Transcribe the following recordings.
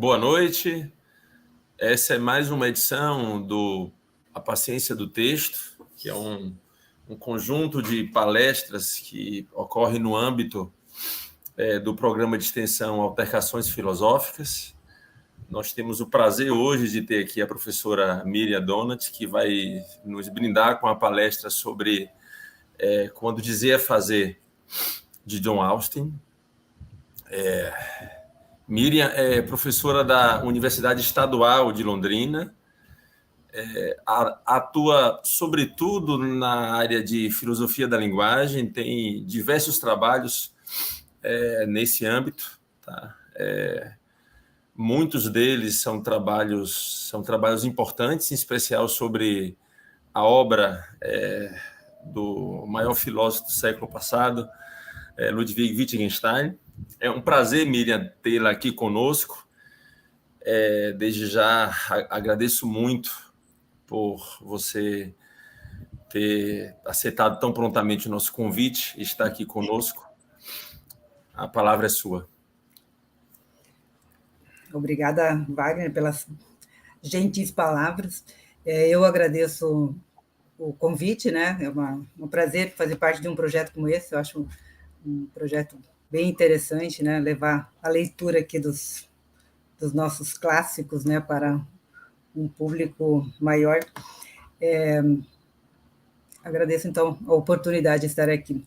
Boa noite. Essa é mais uma edição do A Paciência do Texto, que é um conjunto de palestras que ocorre no âmbito do programa de extensão Altercações Filosóficas. Nós temos o prazer hoje de ter aqui a professora Miriam Donat, que vai nos brindar com a palestra sobre Quando Dizer é Fazer, de John Austin. Miriam é professora da Universidade Estadual de Londrina, atua sobretudo na área de filosofia da linguagem, tem diversos trabalhos nesse âmbito, tá? Muitos deles são trabalhos importantes, em especial sobre a obra do maior filósofo do século passado, Ludwig Wittgenstein. É um prazer, Miriam, tê-la aqui conosco. Desde já agradeço muito por você ter aceitado tão prontamente o nosso convite e estar aqui conosco. A palavra é sua. Obrigada, Wagner, pelas gentis palavras. Eu agradeço o convite, né? É um prazer fazer parte de um projeto como esse. Eu acho um projeto bem interessante, né? Levar a leitura aqui dos nossos clássicos, né, para um público maior. Agradeço, então, a oportunidade de estar aqui.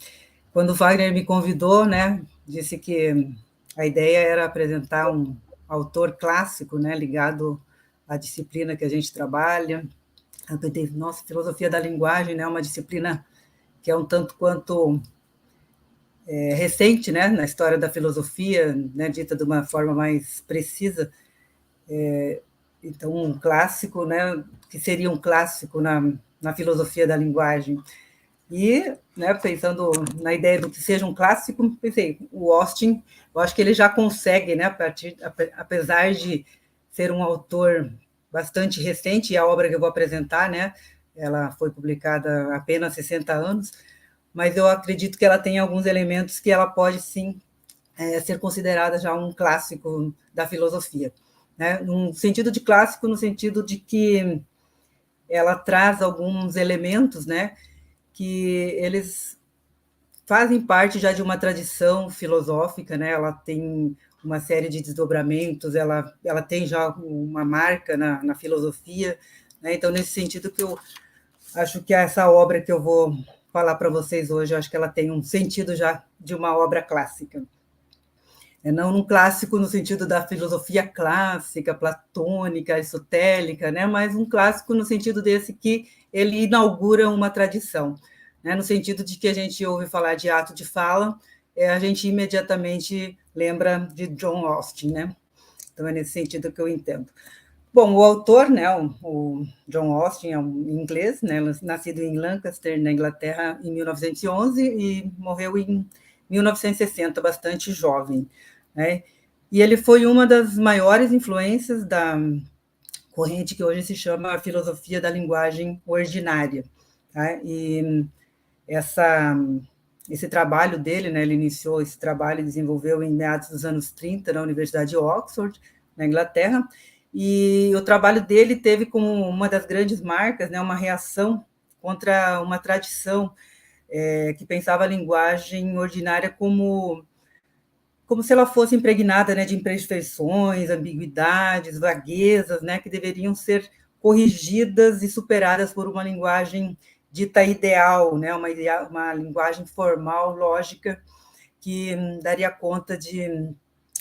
Quando o Wagner me convidou, né, disse que a ideia era apresentar um autor clássico, né, ligado à disciplina que a gente trabalha. Eu pensei, nossa, filosofia da linguagem, né, uma disciplina que é um tanto quanto recente, né, na história da filosofia, né, dita de uma forma mais precisa. Então, um clássico, né, que seria um clássico na filosofia da linguagem. E, né, pensando na ideia do que seja um clássico, pensei, o Austin, eu acho que ele já consegue, né, apesar de ser um autor bastante recente, e a obra que eu vou apresentar, né, ela foi publicada há apenas 60 anos, mas eu acredito que ela tem alguns elementos que ela pode, sim, ser considerada já um clássico da filosofia. Né? Num sentido de clássico, no sentido de que ela traz alguns elementos, né, que eles fazem parte já de uma tradição filosófica, né? Ela tem uma série de desdobramentos, ela tem já uma marca na filosofia, né? Então, nesse sentido que eu acho que essa obra que eu vou falar para vocês hoje, eu acho que ela tem um sentido já de uma obra clássica. Não um clássico no sentido da filosofia clássica, platônica, aristotélica, né? Mas um clássico no sentido desse que ele inaugura uma tradição, né? No sentido de que a gente ouve falar de ato de fala, a gente imediatamente lembra de John Austin, né? Então é nesse sentido que eu entendo. Bom, o autor, né, o John Austin é um inglês, né, nascido em Lancaster, na Inglaterra, em 1911 e morreu em 1960, bastante jovem, né? E ele foi uma das maiores influências da corrente que hoje se chama a filosofia da linguagem ordinária, tá? E esse trabalho dele, né, ele iniciou esse trabalho e desenvolveu em meados dos anos 30 na Universidade de Oxford, na Inglaterra, e o trabalho dele teve como uma das grandes marcas, né, uma reação contra uma tradição que pensava a linguagem ordinária como se ela fosse impregnada, né, de imperfeições, ambiguidades, vaguezas, né, que deveriam ser corrigidas e superadas por uma linguagem dita ideal, né, uma linguagem formal, lógica, que daria conta de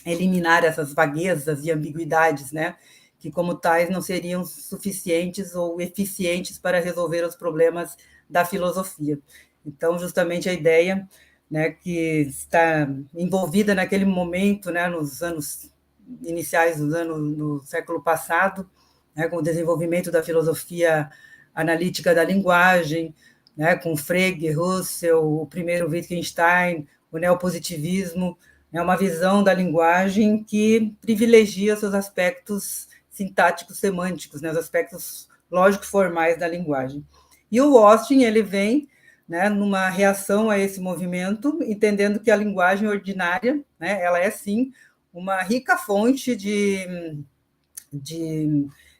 eliminar essas vaguezas e ambiguidades, né, que como tais não seriam suficientes ou eficientes para resolver os problemas da filosofia. Então, justamente a ideia, né, que está envolvida naquele momento, né, nos anos iniciais do século passado, né, com o desenvolvimento da filosofia analítica da linguagem, né, com Frege, Russell, o primeiro Wittgenstein, o neopositivismo, né, uma visão da linguagem que privilegia seus aspectos sintáticos semânticos, né, os aspectos lógico-formais da linguagem. E o Austin, ele vem, né, numa reação a esse movimento, entendendo que a linguagem ordinária, né, ela é, sim, uma rica fonte de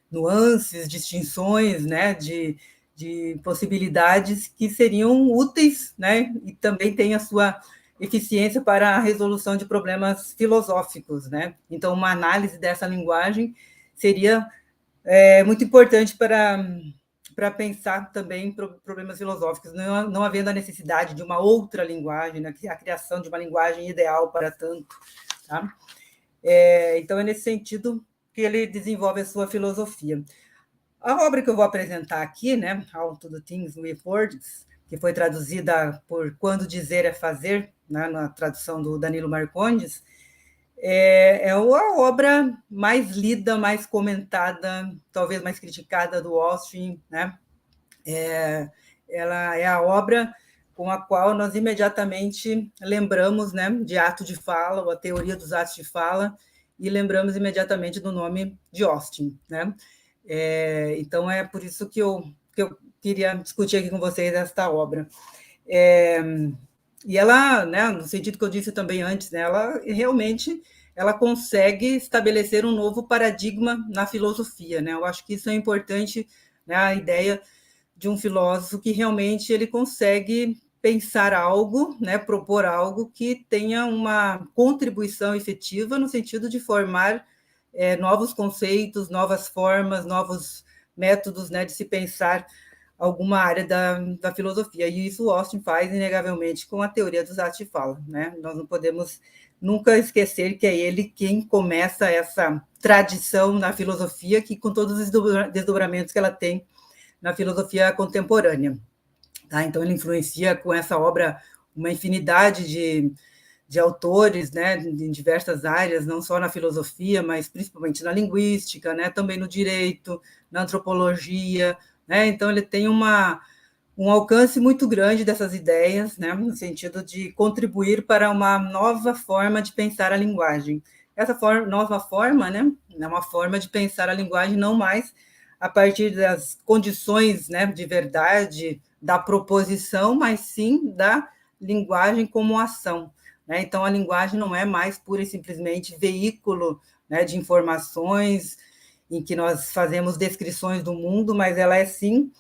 nuances, distinções, né, de possibilidades que seriam úteis, né, e também tem a sua eficiência para a resolução de problemas filosóficos, né? Então, uma análise dessa linguagem seria muito importante para pensar também problemas filosóficos, não havendo a necessidade de uma outra linguagem, né, a criação de uma linguagem ideal para tanto. Tá? Então, é nesse sentido que ele desenvolve a sua filosofia. A obra que eu vou apresentar aqui, né, How to Do Things with Words, que foi traduzida por Quando Dizer é Fazer, né, na tradução do Danilo Marcondes, é a obra mais lida, mais comentada, talvez mais criticada do Austin, né? Ela é a obra com a qual nós imediatamente lembramos, né, de ato de fala, ou a teoria dos atos de fala, e lembramos imediatamente do nome de Austin, né? Então, é por isso que eu queria discutir aqui com vocês esta obra. E ela, né, no sentido que eu disse também antes, né, ela realmente consegue estabelecer um novo paradigma na filosofia, né? Eu acho que isso é importante, né, a ideia de um filósofo que realmente ele consegue pensar algo, né, propor algo que tenha uma contribuição efetiva no sentido de formar novos conceitos, novas formas, novos métodos, né, de se pensar alguma área da filosofia. E isso o Austin faz, inegavelmente, com a teoria dos atos de fala, né? Nós não podemos nunca esquecer que é ele quem começa essa tradição na filosofia, que com todos os desdobramentos que ela tem na filosofia contemporânea. Tá? Então, ele influencia com essa obra uma infinidade de autores, né, em diversas áreas, não só na filosofia, mas principalmente na linguística, né, também no direito, na antropologia, né? Então, ele tem um alcance muito grande dessas ideias, né, no sentido de contribuir para uma nova forma de pensar a linguagem. Essa nova forma, né, é uma forma de pensar a linguagem não mais a partir das condições, né, de verdade, da proposição, mas sim da linguagem como ação. Né? Então, a linguagem não é mais pura e simplesmente veículo, né, de informações em que nós fazemos descrições do mundo, mas ela é, sim,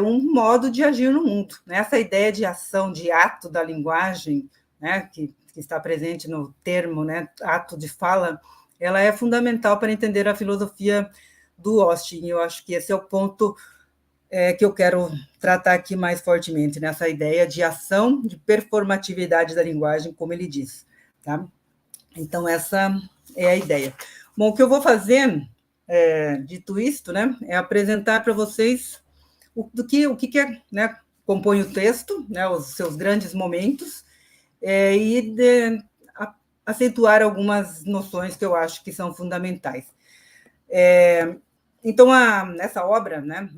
um modo de agir no mundo. Né? Essa ideia de ação, de ato da linguagem, né, que está presente no termo, né, ato de fala, ela é fundamental para entender a filosofia do Austin. Eu acho que esse é o ponto que eu quero tratar aqui mais fortemente, nessa ideia de ação, de performatividade da linguagem, como ele diz. Tá? Então, essa é a ideia. Bom, o que eu vou fazer, dito isto, né, é apresentar para vocês o que é, né, compõe o texto, né, os seus grandes momentos, e acentuar algumas noções que eu acho que são fundamentais. Então, essa obra, né,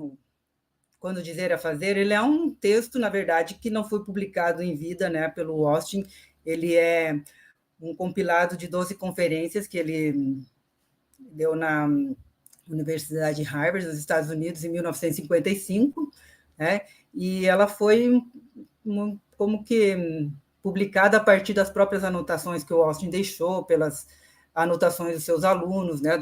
Quando Dizer é Fazer, ele é um texto, na verdade, que não foi publicado em vida, né, pelo Austin. Ele é um compilado de 12 conferências que ele deu na Universidade de Harvard, nos Estados Unidos, em 1955, né, e ela foi como que publicada a partir das próprias anotações que o Austin deixou, pelas anotações dos seus alunos, né,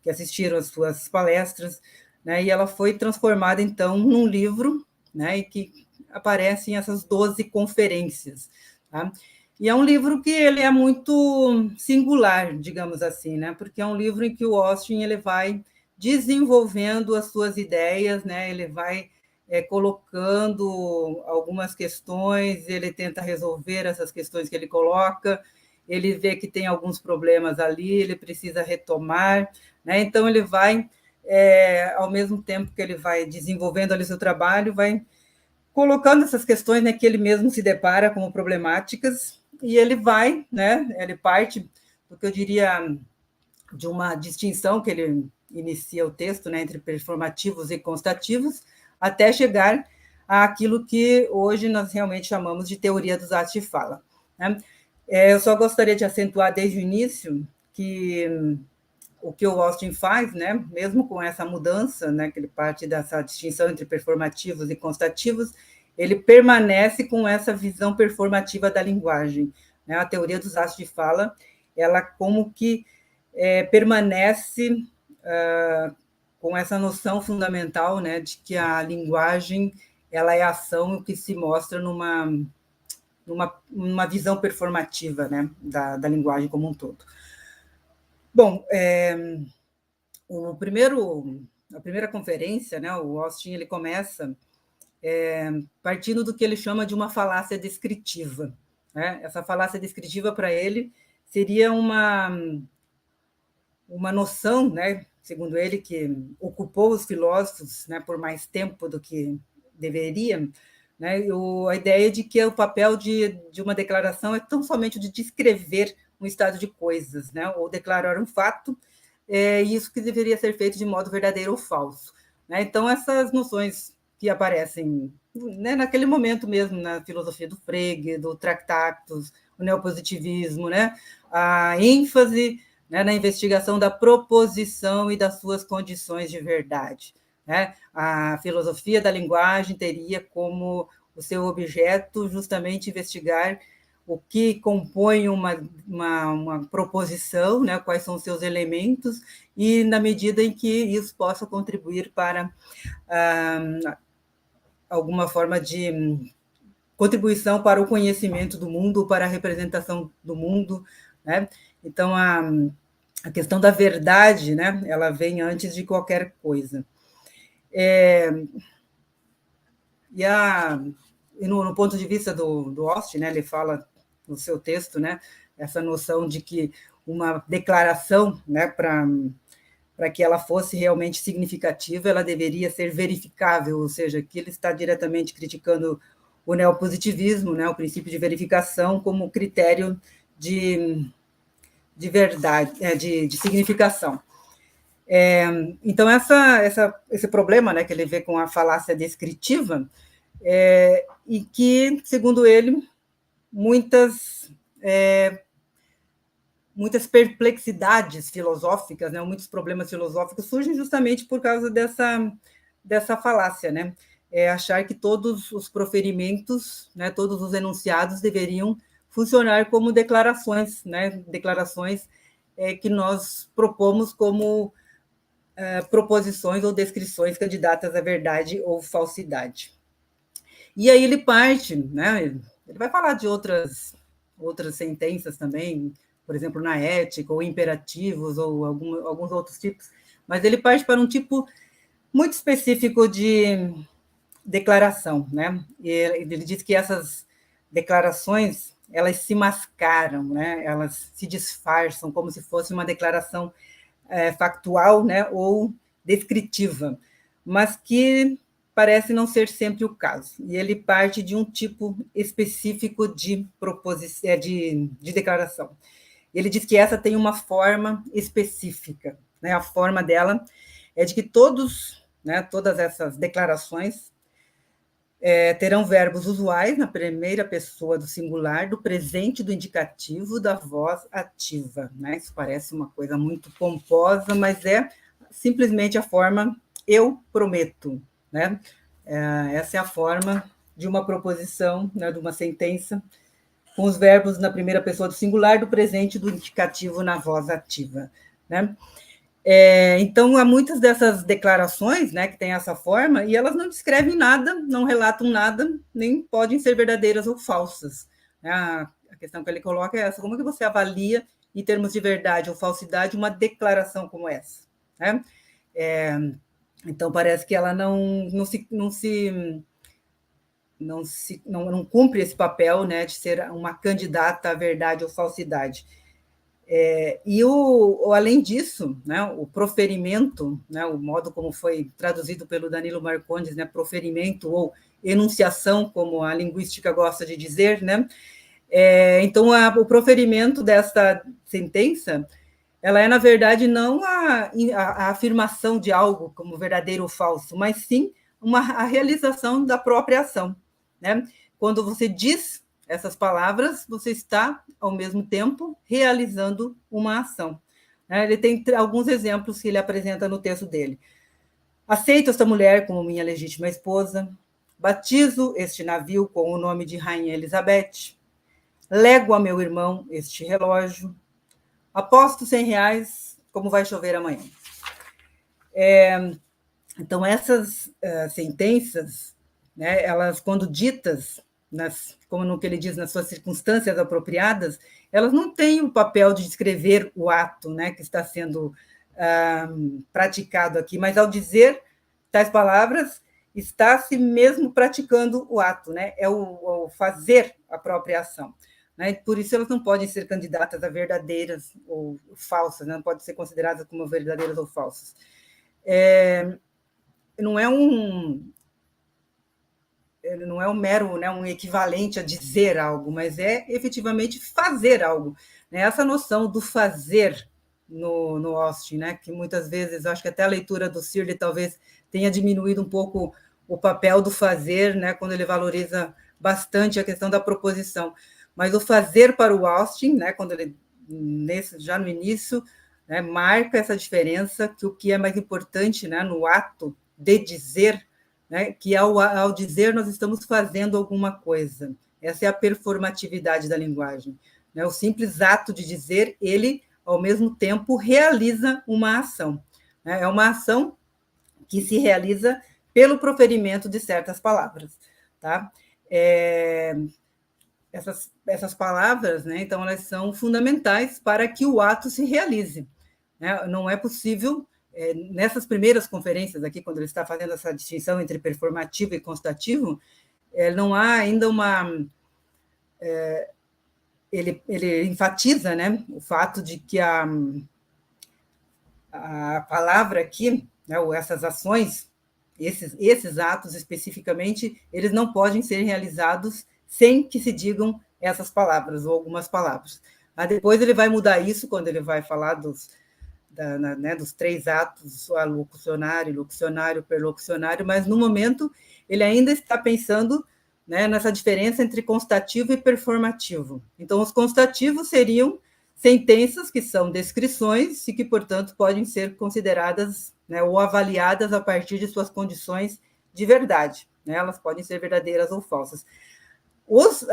que assistiram às suas palestras, né, e ela foi transformada, então, num livro, né, e que aparecem essas 12 conferências. Tá? E é um livro que ele é muito singular, digamos assim, né, porque é um livro em que o Austin ele vai desenvolvendo as suas ideias, né, ele vai colocando algumas questões, ele tenta resolver essas questões que ele coloca, ele vê que tem alguns problemas ali, ele precisa retomar, né, então ele vai ao mesmo tempo que ele vai desenvolvendo ali seu trabalho, vai colocando essas questões, né, que ele mesmo se depara como problemáticas, e ele vai, né, ele parte do que eu diria de uma distinção que ele inicia o texto, né, entre performativos e constativos, até chegar àquilo que hoje nós realmente chamamos de teoria dos atos de fala. Né? Eu só gostaria de acentuar desde o início que o que o Austin faz, né, mesmo com essa mudança, né, que ele parte dessa distinção entre performativos e constativos, ele permanece com essa visão performativa da linguagem. Né? A teoria dos atos de fala ela como que permanece com essa noção fundamental, né, de que a linguagem ela é ação, o que se mostra numa visão performativa, né, da linguagem como um todo. Bom, a primeira conferência, né, o Austin ele começa partindo do que ele chama de uma falácia descritiva, né? Essa falácia descritiva para ele seria uma noção, né, segundo ele, que ocupou os filósofos, né, por mais tempo do que deveria, né, a ideia de que o papel de uma declaração é tão somente de descrever um estado de coisas, né, ou declarar um fato, isso que deveria ser feito de modo verdadeiro ou falso, né? Então, essas noções que aparecem, né, naquele momento mesmo na filosofia do Frege, do Tractatus, o neopositivismo, né, a ênfase, né, na investigação da proposição e das suas condições de verdade, né? A filosofia da linguagem teria como o seu objeto justamente investigar o que compõe uma proposição, né, quais são os seus elementos, e na medida em que isso possa contribuir para alguma forma de contribuição para o conhecimento do mundo, para a representação do mundo, né? Então, a questão da verdade, né, ela vem antes de qualquer coisa. E no ponto de vista do Austin, né, ele fala no seu texto, né, essa noção de que uma declaração, né, para que ela fosse realmente significativa, ela deveria ser verificável, ou seja, que ele está diretamente criticando o neopositivismo, né, o princípio de verificação como critério de verdade, de significação. Então, esse problema, né, que ele vê com a falácia descritiva, e que, segundo ele, muitas perplexidades filosóficas, né, muitos problemas filosóficos surgem justamente por causa dessa falácia, né? Achar que todos os proferimentos, né, todos os enunciados deveriam funcionar como declarações, né, declarações que nós propomos como proposições ou descrições candidatas à verdade ou falsidade. E aí ele parte, né, ele vai falar de outras sentenças também, por exemplo, na ética, ou imperativos, ou alguns outros tipos, mas ele parte para um tipo muito específico de declaração, né? E ele diz que essas declarações, elas se mascaram, né? Elas se disfarçam como se fosse uma declaração factual, né? Ou descritiva, mas que parece não ser sempre o caso. E ele parte de um tipo específico de declaração. Ele diz que essa tem uma forma específica, né? A forma dela é de que todas essas declarações terão verbos usuais na primeira pessoa do singular, do presente, do indicativo, da voz ativa, né? Isso parece uma coisa muito pomposa, mas é simplesmente a forma eu prometo, né? Essa é a forma de uma proposição, né, de uma sentença, com os verbos na primeira pessoa do singular, do presente e do indicativo na voz ativa, né? Então, há muitas dessas declarações, né, que têm essa forma, e elas não descrevem nada, não relatam nada, nem podem ser verdadeiras ou falsas. A questão que ele coloca é essa: como que você avalia, em termos de verdade ou falsidade, uma declaração como essa, né? Então, parece que ela não cumpre esse papel, né, de ser uma candidata à verdade ou falsidade. Além disso, né, o proferimento, né, o modo como foi traduzido pelo Danilo Marcondes, né, proferimento ou enunciação, como a linguística gosta de dizer, né? Então, o proferimento desta sentença, ela é, na verdade, não a afirmação de algo como verdadeiro ou falso, mas sim a realização da própria ação, né? Quando você diz essas palavras, você está, ao mesmo tempo, realizando uma ação. Ele tem alguns exemplos que ele apresenta no texto dele. Aceito esta mulher como minha legítima esposa, batizo este navio com o nome de Rainha Elizabeth, lego a meu irmão este relógio, Aposto R$ 100 como vai chover amanhã. Então, essas sentenças, né, elas, quando ditas, como no que ele diz, nas suas circunstâncias apropriadas, elas não têm o papel de descrever o ato, né, que está sendo praticado aqui, mas ao dizer tais palavras, está-se mesmo praticando o ato, né, é o fazer a própria ação. Né? Por isso, elas não podem ser candidatas a verdadeiras ou falsas, né? Não podem ser consideradas como verdadeiras ou falsas. Não é um mero, né, um equivalente a dizer algo, mas é efetivamente fazer algo. Né? Essa noção do fazer no Austin, né, que muitas vezes, acho que até a leitura do Searle talvez tenha diminuído um pouco o papel do fazer, né, quando ele valoriza bastante a questão da proposição. Mas o fazer para o Austin, né, quando ele, já no início, né, marca essa diferença, que o que é mais importante, né, no ato de dizer, né, que ao dizer nós estamos fazendo alguma coisa. Essa é a performatividade da linguagem. Né? O simples ato de dizer, ele, ao mesmo tempo, realiza uma ação. Né? É uma ação que se realiza pelo proferimento de certas palavras. Tá? Essas palavras, né, então, elas são fundamentais para que o ato se realize. Né? Não é possível, nessas primeiras conferências aqui, quando ele está fazendo essa distinção entre performativo e constativo, não há ainda uma... Ele enfatiza, né, o fato de que a palavra aqui, né, ou essas ações, esses atos especificamente, eles não podem ser realizados sem que se digam essas palavras, ou algumas palavras. Depois ele vai mudar isso, quando ele vai falar dos 3 atos, alocucionário, locucionário, perlocucionário, mas no momento ele ainda está pensando, né, nessa diferença entre constativo e performativo. Então, os constativos seriam sentenças que são descrições e que, portanto, podem ser consideradas, né, ou avaliadas a partir de suas condições de verdade. Né? Elas podem ser verdadeiras ou falsas. Os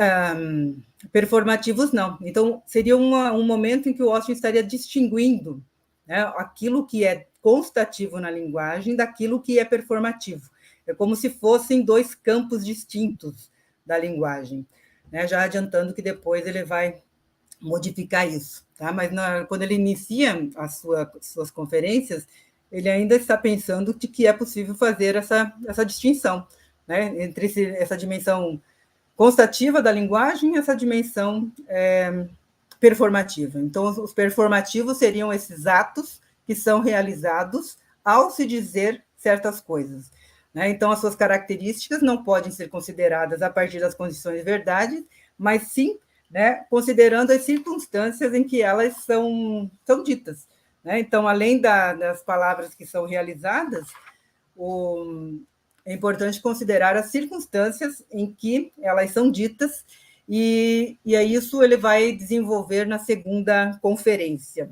performativos, não. Então, seria um momento em que o Austin estaria distinguindo, né, aquilo que é constativo na linguagem daquilo que é performativo. É como se fossem 2 campos distintos da linguagem. Né? Já adiantando que depois ele vai modificar isso. Tá? Mas quando ele inicia as suas conferências, ele ainda está pensando de que é possível fazer essa distinção, né, entre essa dimensão constativa da linguagem e essa dimensão performativa. Então, os performativos seriam esses atos que são realizados ao se dizer certas coisas. Né? Então, as suas características não podem ser consideradas a partir das condições de verdade, mas sim, né, considerando as circunstâncias em que elas são ditas. Né? Então, além das palavras que são realizadas, é importante considerar as circunstâncias em que elas são ditas, e aí isso ele vai desenvolver na segunda conferência.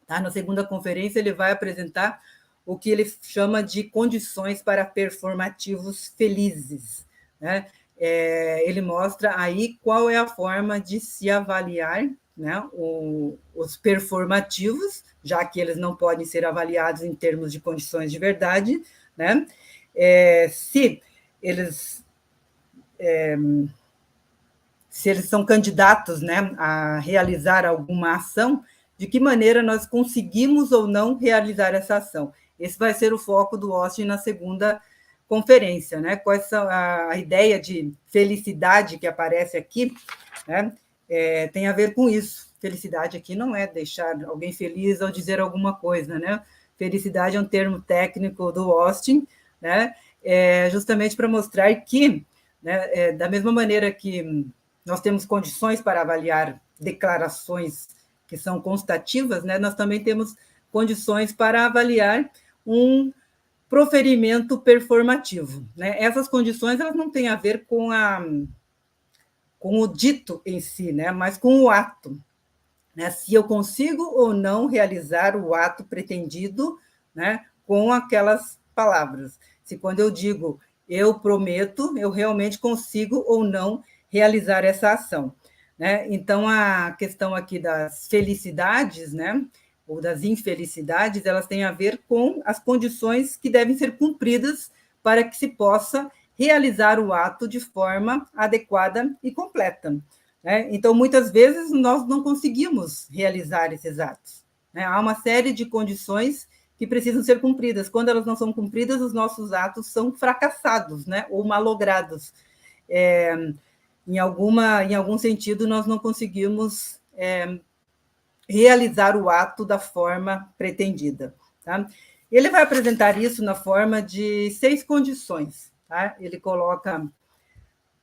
Tá? Na segunda conferência, ele vai apresentar o que ele chama de condições para performativos felizes. Né? Ele mostra aí qual é a forma de se avaliar, né, os performativos, já que eles não podem ser avaliados em termos de condições de verdade, né? Se eles são candidatos, né, a realizar alguma ação, de que maneira nós conseguimos ou não realizar essa ação. Esse vai ser o foco do Austin na segunda conferência. Né? Quais são a ideia de felicidade que aparece aqui, né? Tem a ver com isso. Felicidade aqui não é deixar alguém feliz ao dizer alguma coisa. Né? Felicidade é um termo técnico do Austin, né? Justamente para mostrar que, né, da mesma maneira que nós temos condições para avaliar declarações que são constativas, né, nós também temos condições para avaliar um proferimento performativo. Né? Essas condições elas não têm a ver com o dito em si, né, mas com o ato. Né? Se eu consigo ou não realizar o ato pretendido, né, com aquelas palavras. Se quando eu digo eu prometo, eu realmente consigo ou não realizar essa ação. né? Então, a questão aqui das felicidades, né, ou das infelicidades, elas têm a ver com as condições que devem ser cumpridas para que se possa realizar o ato de forma adequada e completa, né? Então, muitas vezes, nós não conseguimos realizar esses atos, né? Há uma série de condições que precisam ser cumpridas. Quando elas não são cumpridas, os nossos atos são fracassados, né, ou malogrados. Em algum sentido, nós não conseguimos realizar o ato da forma pretendida. Tá? Ele vai apresentar isso na forma de 6 condições. Tá? Ele coloca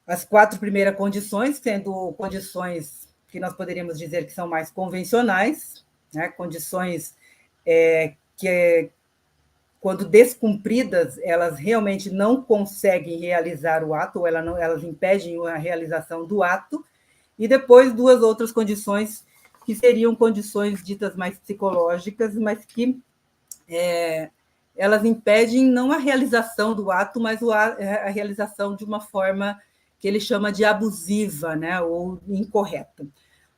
as 4 primeiras condições, sendo condições que nós poderíamos dizer que são mais convencionais, né? Condições que, quando descumpridas, elas realmente não conseguem realizar o ato, ou elas impedem a realização do ato, e depois 2 outras condições que seriam condições ditas mais psicológicas, mas que elas impedem não a realização do ato, mas a realização de uma forma que ele chama de abusiva, né, ou incorreta.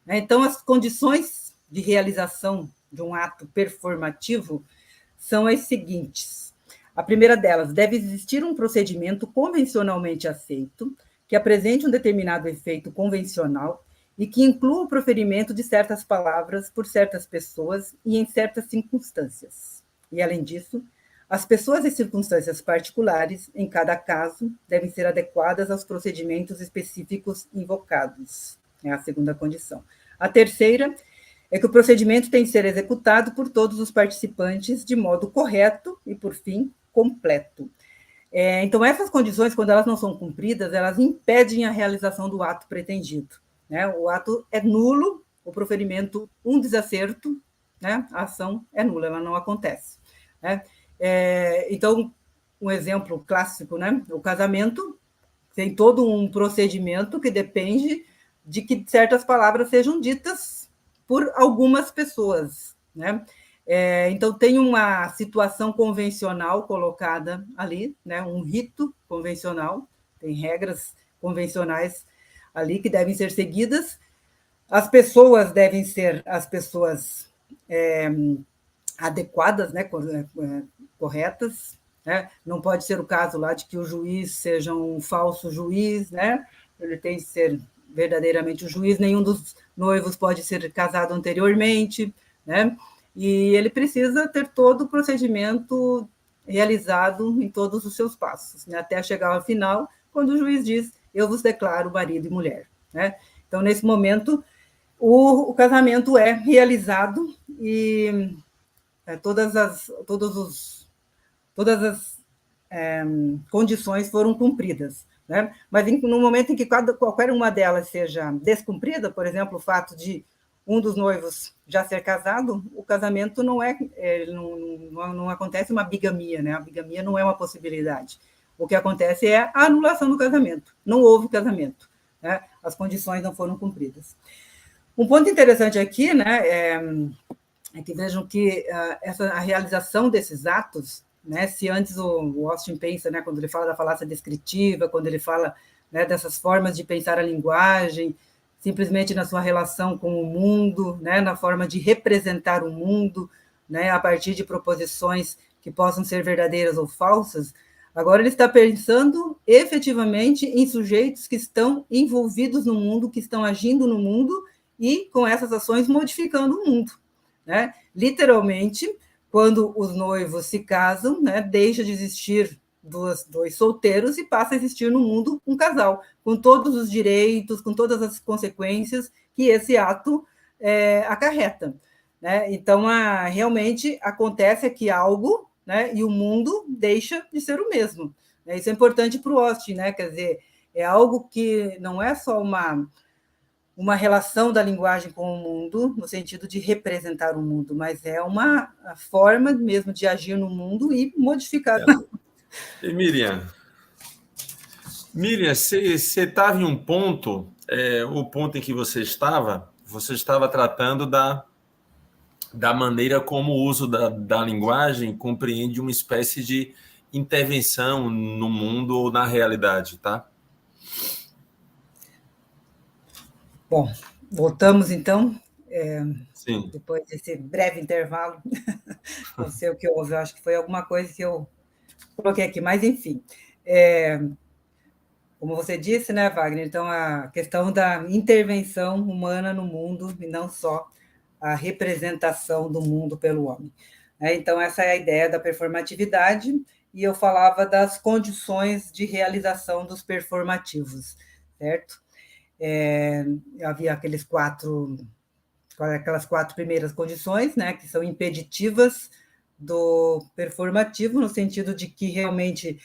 Então, as condições de realização de um ato performativo são as seguintes. A primeira delas, deve existir um procedimento convencionalmente aceito, que apresente um determinado efeito convencional e que inclua o proferimento de certas palavras por certas pessoas e em certas circunstâncias. E, além disso, as pessoas e circunstâncias particulares, em cada caso, devem ser adequadas aos procedimentos específicos invocados. É a segunda condição. A terceira é que o procedimento tem que ser executado por todos os participantes de modo correto e, por fim, completo. Então, essas condições, quando elas não são cumpridas, elas impedem a realização do ato pretendido, né? O ato é nulo, o proferimento, um desacerto, né? A ação é nula, ela não acontece, né? Então, um exemplo clássico, né? O casamento tem todo um procedimento que depende de que certas palavras sejam ditas por algumas pessoas, né? Então, tem uma situação convencional colocada ali, né? Um rito convencional, tem regras convencionais ali que devem ser seguidas. As pessoas devem ser as pessoas adequadas, né? Corretas, né? Não pode ser o caso lá de que o juiz seja um falso juiz, né? Ele tem que ser verdadeiramente o juiz, nenhum dos noivos pode ser casado anteriormente, né? E ele precisa ter todo o procedimento realizado em todos os seus passos, né? Até chegar ao final, quando o juiz diz, eu vos declaro marido e mulher, né? Então, nesse momento, o casamento é realizado e todas as condições foram cumpridas, né? Mas no momento em que qualquer uma delas seja descumprida, por exemplo, o fato de um dos noivos já ser casado, o casamento não acontece uma bigamia, né? A bigamia não é uma possibilidade. O que acontece é a anulação do casamento. Não houve casamento, né? As condições não foram cumpridas. Um ponto interessante aqui, né, é que vejam que a realização desses atos, né, se antes o Austin pensa, né, quando ele fala da falácia descritiva, quando ele fala, né, dessas formas de pensar a linguagem, simplesmente na sua relação com o mundo, né, na forma de representar o mundo, né, a partir de proposições que possam ser verdadeiras ou falsas, agora ele está pensando efetivamente em sujeitos que estão envolvidos no mundo, que estão agindo no mundo e, com essas ações, modificando o mundo, né? Literalmente, quando os noivos se casam, né, deixa de existir dois solteiros e passa a existir no mundo um casal, com todos os direitos, com todas as consequências que esse ato acarreta, né? Então, realmente acontece aqui algo, né, e o mundo deixa de ser o mesmo, né? Isso é importante para o Austin, né? Quer dizer, é algo que não é só uma relação da linguagem com o mundo, no sentido de representar o mundo, mas é uma forma mesmo de agir no mundo e modificar. E Miriam, você estava em um ponto, o ponto em que você estava tratando da maneira como o uso da linguagem compreende uma espécie de intervenção no mundo ou na realidade, tá? Bom, voltamos então, Sim. depois desse breve intervalo. Não sei o que houve, eu acho que foi alguma coisa que eu coloquei aqui, mas enfim. É, como você disse, né, Wagner? Então, a questão da intervenção humana no mundo e não só a representação do mundo pelo homem. Então, essa é a ideia da performatividade, e eu falava das condições de realização dos performativos, certo? É, havia aquelas quatro primeiras condições, né, que são impeditivas do performativo, no sentido de que realmente,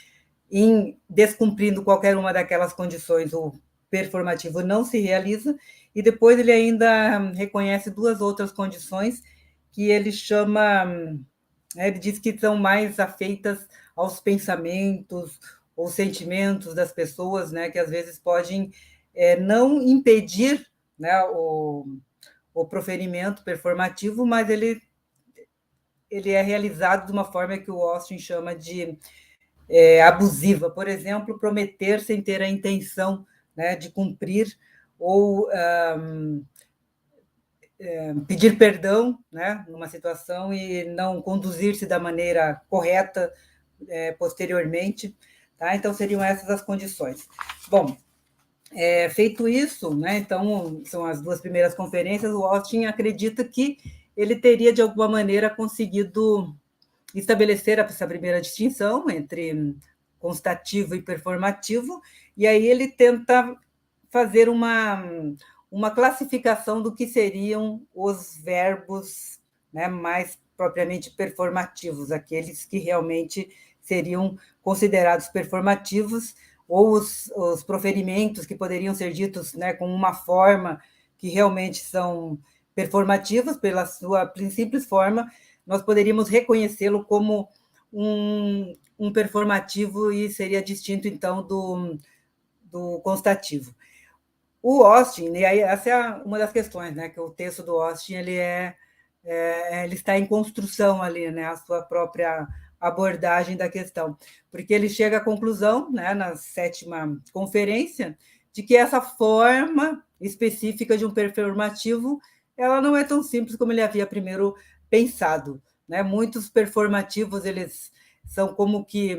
em descumprindo qualquer uma daquelas condições, o performativo não se realiza, e depois ele ainda reconhece duas outras condições que ele chama, ele diz que são mais afeitas aos pensamentos ou sentimentos das pessoas, né, que às vezes podem não impedir, né, o proferimento performativo, mas ele é realizado de uma forma que o Austin chama de abusiva. Por exemplo, prometer sem ter a intenção, né, de cumprir, ou pedir perdão, né, numa situação e não conduzir-se da maneira correta posteriormente. Tá? Então, seriam essas as condições. Bom, feito isso, né, então, são as duas primeiras conferências, o Austin acredita que ele teria, de alguma maneira, conseguido estabelecer essa primeira distinção entre constativo e performativo, e aí ele tenta fazer uma classificação do que seriam os verbos, né, mais propriamente performativos, aqueles que realmente seriam considerados performativos, ou os proferimentos que poderiam ser ditos, né, com uma forma que realmente são performativos, pela sua simples forma, nós poderíamos reconhecê-lo como um performativo e seria distinto, então, do constativo. O Austin, e aí essa é uma das questões, né, que o texto do Austin ele está em construção ali, né, a sua própria abordagem da questão, porque ele chega à conclusão, né, na sétima conferência, de que essa forma específica de um performativo, ela não é tão simples como ele havia primeiro pensado, né? Muitos performativos, eles são como que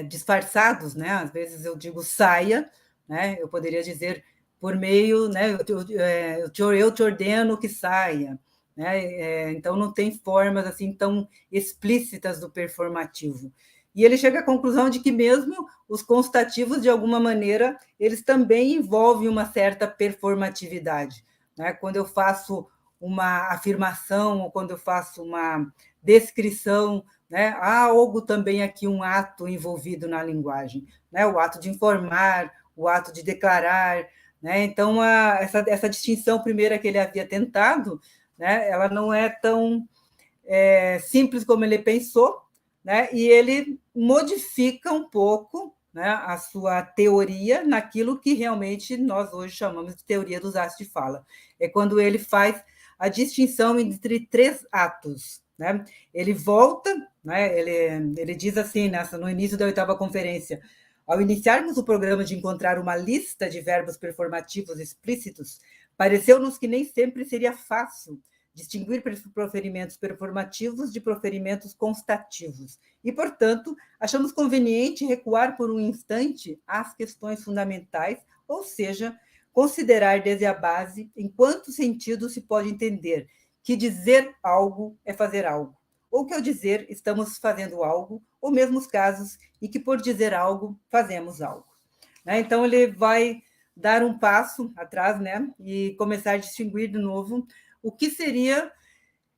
disfarçados, né? Às vezes eu digo saia, né? Eu poderia dizer por meio, né? Eu te ordeno que saia, né? Então não tem formas assim tão explícitas do performativo. E ele chega à conclusão de que mesmo os constativos, de alguma maneira, eles também envolvem uma certa performatividade, né? Quando eu faço uma afirmação ou quando eu faço uma descrição, né? Há algo também aqui, um ato envolvido na linguagem, né? O ato de informar, o ato de declarar, né? Então, essa distinção primeira que ele havia tentado, né? Ela não é tão simples como ele pensou, né? E ele modifica um pouco, né, a sua teoria naquilo que realmente nós hoje chamamos de teoria dos atos de fala. É quando ele faz a distinção entre três atos, né? Ele volta, né? Ele diz assim, no início da oitava conferência: ao iniciarmos o programa de encontrar uma lista de verbos performativos explícitos, pareceu-nos que nem sempre seria fácil distinguir proferimentos performativos de proferimentos constativos. E, portanto, achamos conveniente recuar por um instante às questões fundamentais, ou seja, considerar desde a base em quanto sentido se pode entender que dizer algo é fazer algo, ou que ao dizer estamos fazendo algo, ou mesmo os casos em que por dizer algo fazemos algo. Então, ele vai dar um passo atrás, né, e começar a distinguir de novo o que seria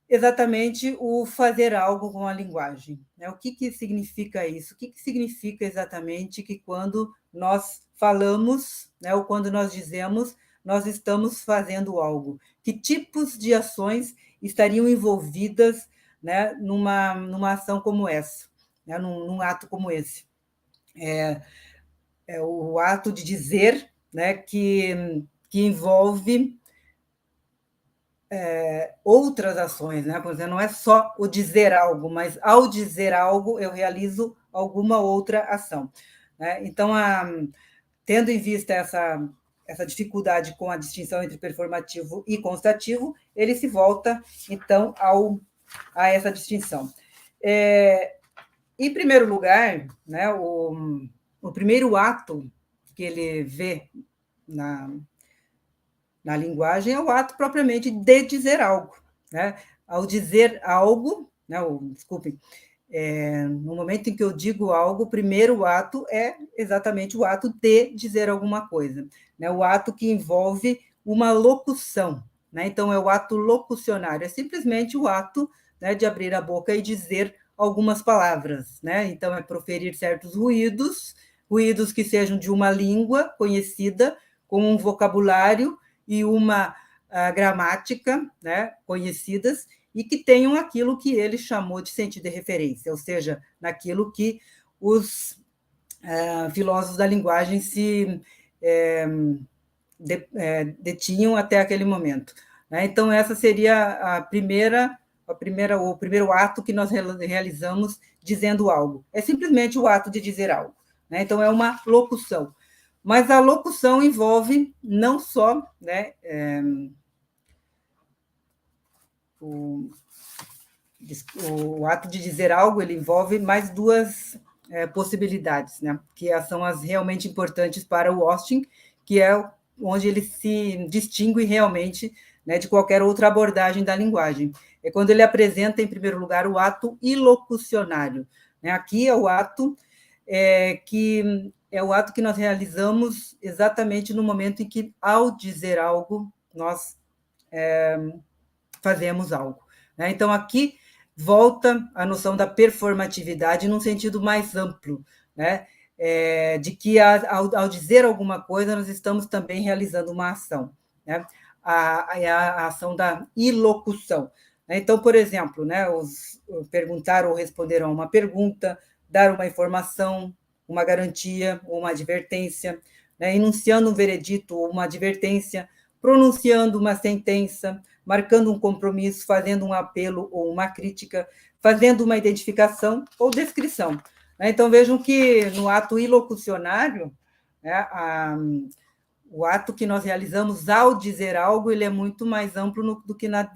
exatamente o fazer algo com a linguagem, né? O que significa isso? O que significa exatamente que quando nós falamos, né, ou quando nós dizemos, nós estamos fazendo algo? Que tipos de ações estariam envolvidas, né, numa ação como essa, né, num ato como esse? É o ato de dizer, né, que envolve outras ações, né? Porque não é só o dizer algo, mas ao dizer algo eu realizo alguma outra ação, né? Então, tendo em vista essa dificuldade com a distinção entre performativo e constativo, ele se volta, então, a essa distinção. Em primeiro lugar, né, o primeiro ato que ele vê na linguagem é o ato propriamente de dizer algo. Né? Ao dizer algo, né, desculpem, no momento em que eu digo algo, o primeiro ato é exatamente o ato de dizer alguma coisa, né? O ato que envolve uma locução, né? Então, é o ato locucionário, é simplesmente o ato, né, de abrir a boca e dizer algumas palavras, né? Então, é proferir certos ruídos que sejam de uma língua conhecida, com um vocabulário e uma gramática, né, conhecidas, e que tenham aquilo que ele chamou de sentido de referência, ou seja, naquilo que os filósofos da linguagem se detinham até aquele momento. Né? Então, essa seria o primeiro ato que nós realizamos dizendo algo. É simplesmente o ato de dizer algo. Né? Então, é uma locução. Mas a locução envolve não só, né, o ato de dizer algo, ele envolve mais duas possibilidades, né, que são as realmente importantes para o Austin, que é onde ele se distingue realmente, né, de qualquer outra abordagem da linguagem. É quando ele apresenta, em primeiro lugar, o ato ilocucionário. Né? Aqui é o ato que nós realizamos exatamente no momento em que, ao dizer algo, nós fazemos algo. Né? Então, aqui volta a noção da performatividade num sentido mais amplo, né? De que, ao dizer alguma coisa, nós estamos também realizando uma ação, né? A ação da ilocução. Então, por exemplo, né, perguntar ou responder a uma pergunta, dar uma informação, uma garantia ou uma advertência, né, enunciando um veredito ou uma advertência, pronunciando uma sentença, marcando um compromisso, fazendo um apelo ou uma crítica, fazendo uma identificação ou descrição. Então, vejam que no ato ilocucionário, né, o ato que nós realizamos ao dizer algo, ele é muito mais amplo do que na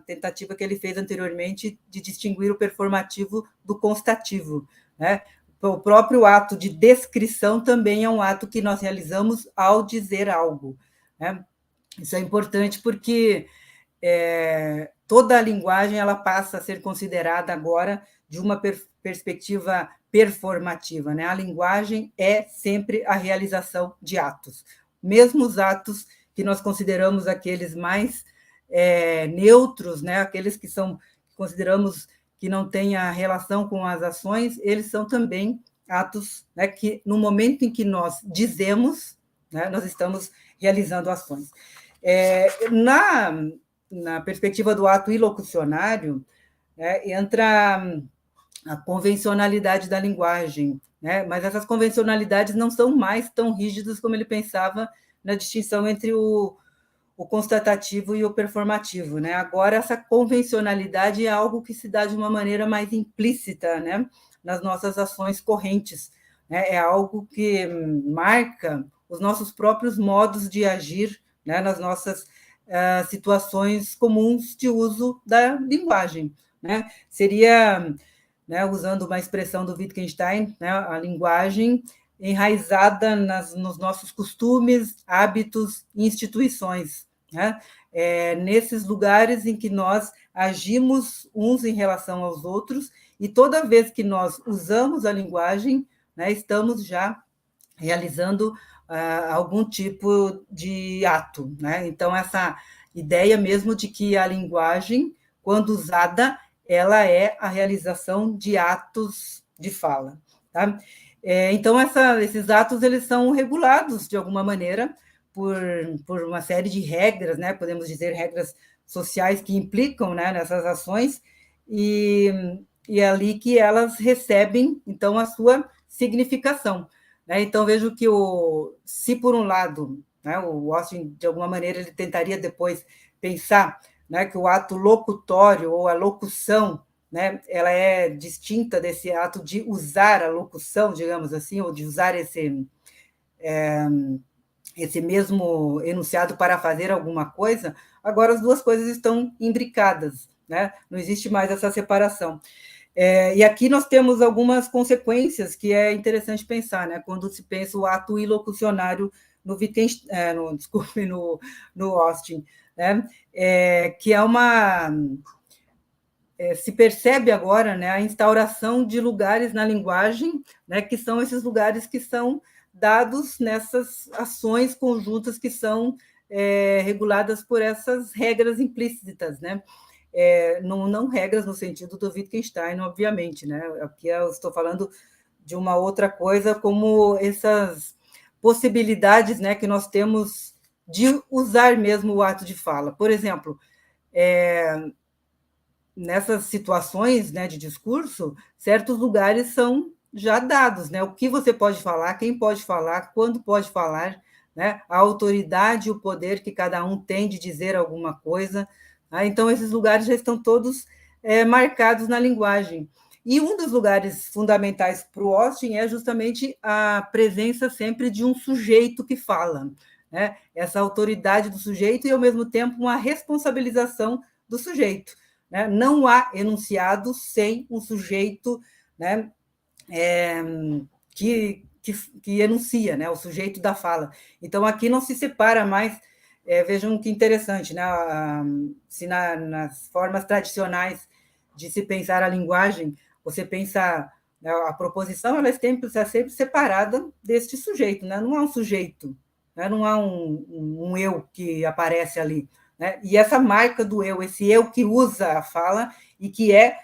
tentativa que ele fez anteriormente de distinguir o performativo do constativo. Né? O próprio ato de descrição também é um ato que nós realizamos ao dizer algo. Né? Isso é importante porque toda a linguagem ela passa a ser considerada agora de uma perspectiva performativa. Né? A linguagem é sempre a realização de atos. Mesmo os atos que nós consideramos aqueles mais neutros, né? Aqueles que consideramos que não têm a relação com as ações, eles são também atos, né, que, no momento em que nós dizemos, né, nós estamos realizando ações. Na perspectiva do ato ilocucionário, né, entra a convencionalidade da linguagem, né? Mas essas convencionalidades não são mais tão rígidas como ele pensava na distinção entre o constatativo e o performativo. Né? Agora, essa convencionalidade é algo que se dá de uma maneira mais implícita, né, nas nossas ações correntes. Né? É algo que marca os nossos próprios modos de agir, né, nas nossas situações comuns de uso da linguagem. Né? Seria, né, usando uma expressão do Wittgenstein, né, a linguagem enraizada nos nossos costumes, hábitos e instituições. Né? Nesses lugares em que nós agimos uns em relação aos outros, e toda vez que nós usamos a linguagem, né, estamos já realizando algum tipo de ato. Né? Então, essa ideia mesmo de que a linguagem, quando usada, ela é a realização de atos de fala. Tá? Então, esses atos eles são regulados, de alguma maneira, por uma série de regras, né? Podemos dizer regras sociais que implicam, né, nessas ações, e é ali que elas recebem, então, a sua significação. Né? Então, vejo que, se por um lado, né, o Austin, de alguma maneira, ele tentaria depois pensar, né, que o ato locutório ou a locução, né, ela é distinta desse ato de usar a locução, digamos assim, ou de usar esse mesmo enunciado para fazer alguma coisa, agora as duas coisas estão imbricadas, né? Não existe mais essa separação. E aqui nós temos algumas consequências que é interessante pensar, né? Quando se pensa o ato ilocucionário no Wittgenstein, no Austin, né? Que é uma se percebe agora, né, a instauração de lugares na linguagem, né, que são esses lugares que são dados nessas ações conjuntas que são reguladas por essas regras implícitas, né? Não regras no sentido do Wittgenstein, obviamente, né? Aqui eu estou falando de uma outra coisa, como essas possibilidades, né, que nós temos de usar mesmo o ato de fala. Por exemplo, nessas situações, né, de discurso, certos lugares são já dados, né? O que você pode falar, quem pode falar, quando pode falar, né? A autoridade, o poder que cada um tem de dizer alguma coisa. Né? Então, esses lugares já estão todos marcados na linguagem. E um dos lugares fundamentais para o Austin é justamente a presença sempre de um sujeito que fala, né? Essa autoridade do sujeito e, ao mesmo tempo, uma responsabilização do sujeito. Né? Não há enunciado sem um sujeito, né, que enuncia, né, o sujeito da fala. Então, aqui não se separa mais, vejam que interessante, né, se nas formas tradicionais de se pensar a linguagem, você pensa, né, a proposição ela está sempre separada deste sujeito, né? Não há um sujeito, né? Não há um eu que aparece ali. Né? E essa marca do eu, esse eu que usa a fala e que é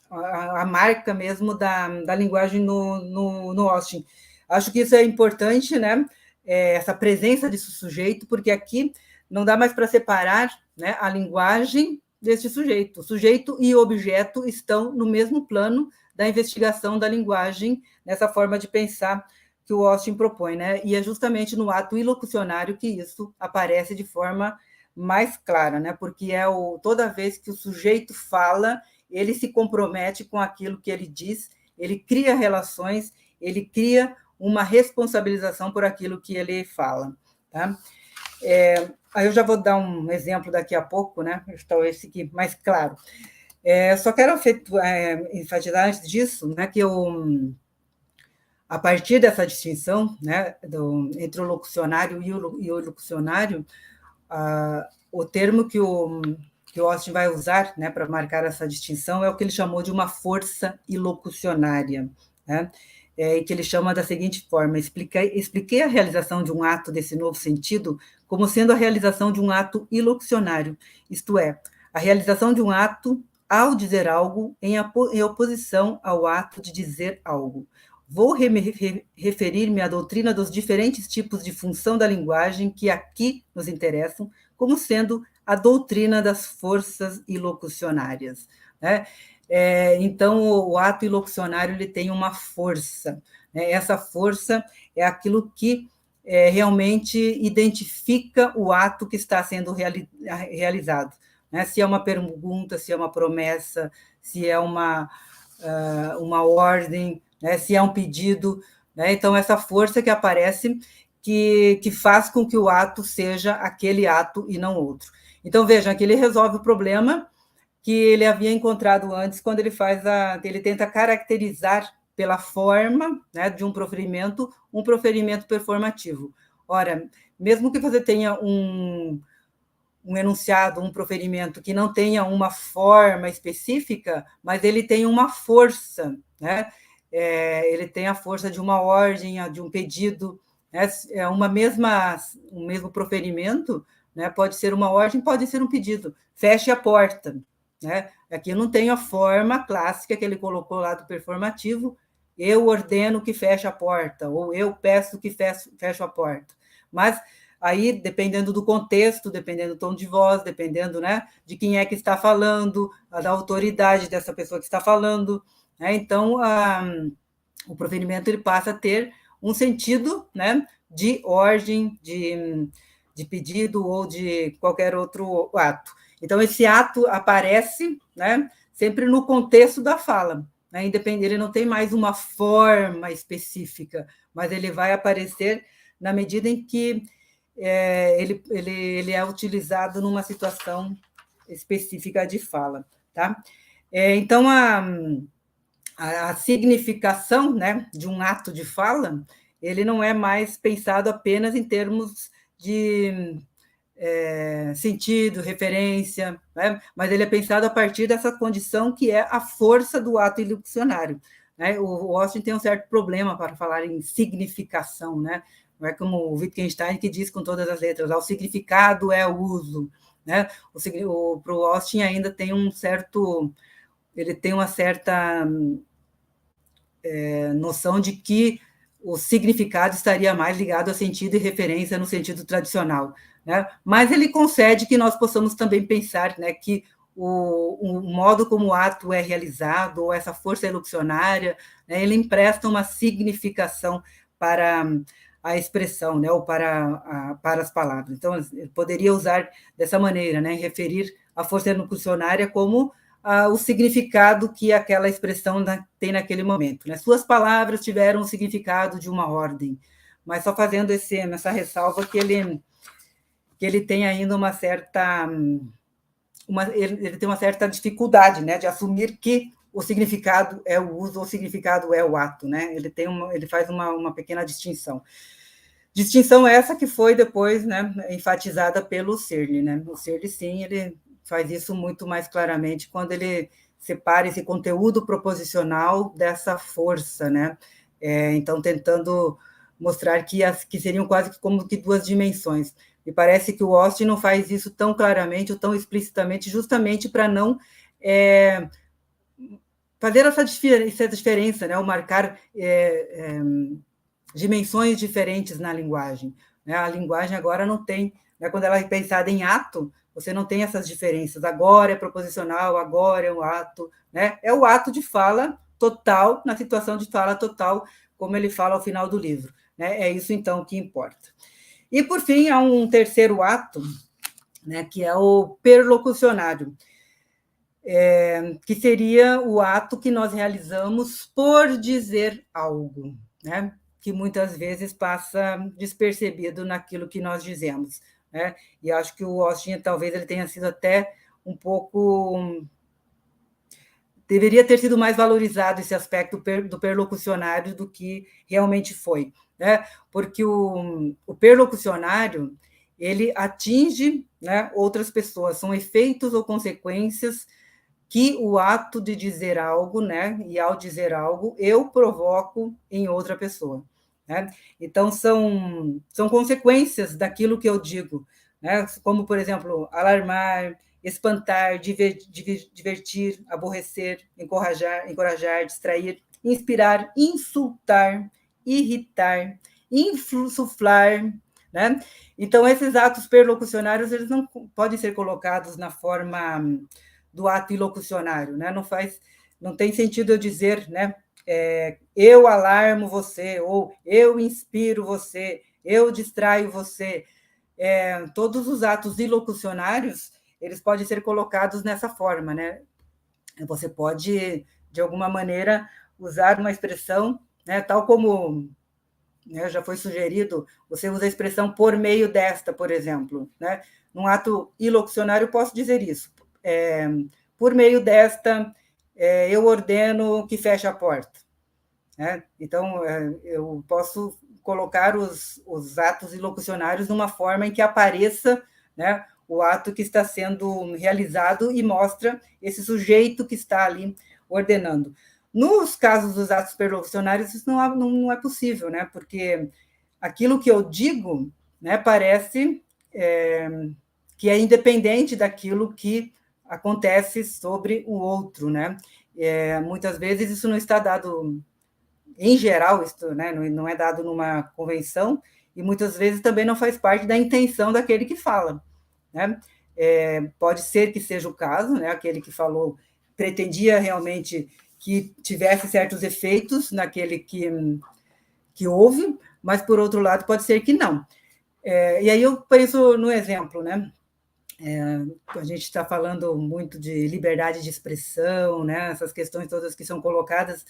a marca mesmo da linguagem no Austin. Acho que isso é importante, né? Essa presença desse sujeito, porque aqui não dá mais para separar, né, a linguagem deste sujeito. O sujeito e o objeto estão no mesmo plano da investigação da linguagem, nessa forma de pensar que o Austin propõe, né? E é justamente no ato ilocucionário que isso aparece de forma mais clara, né? Porque toda vez que o sujeito fala, ele se compromete com aquilo que ele diz, ele cria relações, ele cria uma responsabilização por aquilo que ele fala. Tá? Aí eu já vou dar um exemplo daqui a pouco, né? Talvez fique mais claro. Só quero enfatizar antes disso, né, que a partir dessa distinção, né, entre o locucionário e o locucionário, o termo que o Austin vai usar, né, para marcar essa distinção é o que ele chamou de uma força ilocucionária, né? Que ele chama da seguinte forma: expliquei a realização de um ato desse novo sentido como sendo a realização de um ato ilocucionário, isto é, a realização de um ato ao dizer algo em oposição ao ato de dizer algo. Vou referir-me à doutrina dos diferentes tipos de função da linguagem que aqui nos interessam, como sendo a doutrina das forças ilocucionárias. Né? Então, o ato ilocucionário ele tem uma força. Né? Essa força é aquilo que realmente identifica o ato que está sendo realizado. Né? Se é uma pergunta, se é uma promessa, se é uma ordem, né? Se é um pedido. Né? Então, essa força que aparece que faz com que o ato seja aquele ato e não outro. Então, vejam que ele resolve o problema que ele havia encontrado antes, quando ele tenta caracterizar pela forma, né, de um proferimento performativo. Ora, mesmo que você tenha um enunciado, um proferimento que não tenha uma forma específica, mas ele tem uma força, né? Ele tem a força de uma ordem, de um pedido, né? Um mesmo proferimento, né? Pode ser uma ordem, pode ser um pedido. Feche a porta, né? Aqui eu não tenho a forma clássica que ele colocou lá do performativo, eu ordeno que feche a porta, ou eu peço que feche a porta. Mas aí, dependendo do contexto, dependendo do tom de voz, dependendo, né, de quem é que está falando, da autoridade dessa pessoa que está falando, né? Então, o proferimento ele passa a ter um sentido, né, de ordem, de pedido ou de qualquer outro ato. Então, esse ato aparece, né, sempre no contexto da fala. Né? Ele não tem mais uma forma específica, mas ele vai aparecer na medida em que ele é utilizado numa situação específica de fala, tá? Então, a significação, né, de um ato de fala, ele não é mais pensado apenas em termos de sentido, referência, né? Mas ele é pensado a partir dessa condição que é a força do ato ilusionário, né? O Austin tem um certo problema para falar em significação, né? Não é como o Wittgenstein que diz com todas as letras, o significado é o uso, né? Para o Austin ainda tem ele tem uma certa noção de que o significado estaria mais ligado ao sentido e referência no sentido tradicional, né? Mas ele concede que nós possamos também pensar, né, que o modo como o ato é realizado, ou essa força elucionária, né, ele empresta uma significação para a expressão, né, ou para as palavras. Então, ele poderia usar dessa maneira, né, referir a força elucionária como o significado que aquela expressão tem naquele momento, né? Suas palavras tiveram o significado de uma ordem, mas só fazendo essa ressalva que ele tem ainda uma certa ele tem uma certa dificuldade, né, de assumir que o significado é o uso, o significado é o ato, né? Ele faz uma pequena distinção. Distinção essa que foi depois, né, enfatizada pelo Searle, né? O Searle, sim, ele faz isso muito mais claramente quando ele separa esse conteúdo proposicional dessa força, né? Então, tentando mostrar que seriam quase como que duas dimensões. Me parece que o Austin não faz isso tão claramente ou tão explicitamente, justamente para não fazer essa diferença, né? Ou marcar dimensões diferentes na linguagem, né? A linguagem agora não tem, né? Quando ela é pensada em ato, você não tem essas diferenças. Agora é proposicional, agora é um ato, né? É o ato de fala total, na situação de fala total, como ele fala ao final do livro, né? É isso, então, que importa. E, por fim, há um terceiro ato, né, que é o perlocucionário, que seria o ato que nós realizamos por dizer algo, né? Que muitas vezes passa despercebido naquilo que nós dizemos, né? E acho que o Austin, talvez, ele tenha sido até um pouco... Deveria ter sido mais valorizado esse aspecto do perlocucionário do que realmente foi, né? Porque o perlocucionário, ele atinge, né, outras pessoas, são efeitos ou consequências que o ato de dizer algo, né, e ao dizer algo, eu provoco em outra pessoa, né? Então, são consequências daquilo que eu digo, né? Como, por exemplo, alarmar, espantar, divertir, aborrecer, encorajar, distrair, inspirar, insultar, irritar, insuflar, né? Então, esses atos perlocucionários, eles não podem ser colocados na forma do ato ilocucionário, né? Não tem sentido eu dizer, né? Eu alarmo você, ou eu inspiro você, eu distraio você. Todos os atos ilocucionários, eles podem ser colocados nessa forma, né? Você pode, de alguma maneira, usar uma expressão, né, tal como, né, já foi sugerido, você usa a expressão por meio desta, por exemplo, né? Num ato ilocucionário, eu posso dizer isso. Por meio desta, eu ordeno que feche a porta, né? Então, eu posso colocar os atos ilocucionários numa forma em que apareça, né, o ato que está sendo realizado e mostra esse sujeito que está ali ordenando. Nos casos dos atos perlocucionários, isso não é possível, né? Porque aquilo que eu digo, né, parece que é independente daquilo que acontece sobre o outro, né? Muitas vezes isso não está dado, em geral, isso, né, não é dado numa convenção, e muitas vezes também não faz parte da intenção daquele que fala, né? Pode ser que seja o caso, né? Aquele que falou pretendia realmente que tivesse certos efeitos naquele que ouve, mas, por outro lado, pode ser que não. E aí eu penso no exemplo, né? A gente está falando muito de liberdade de expressão, né? Essas questões todas que são colocadas,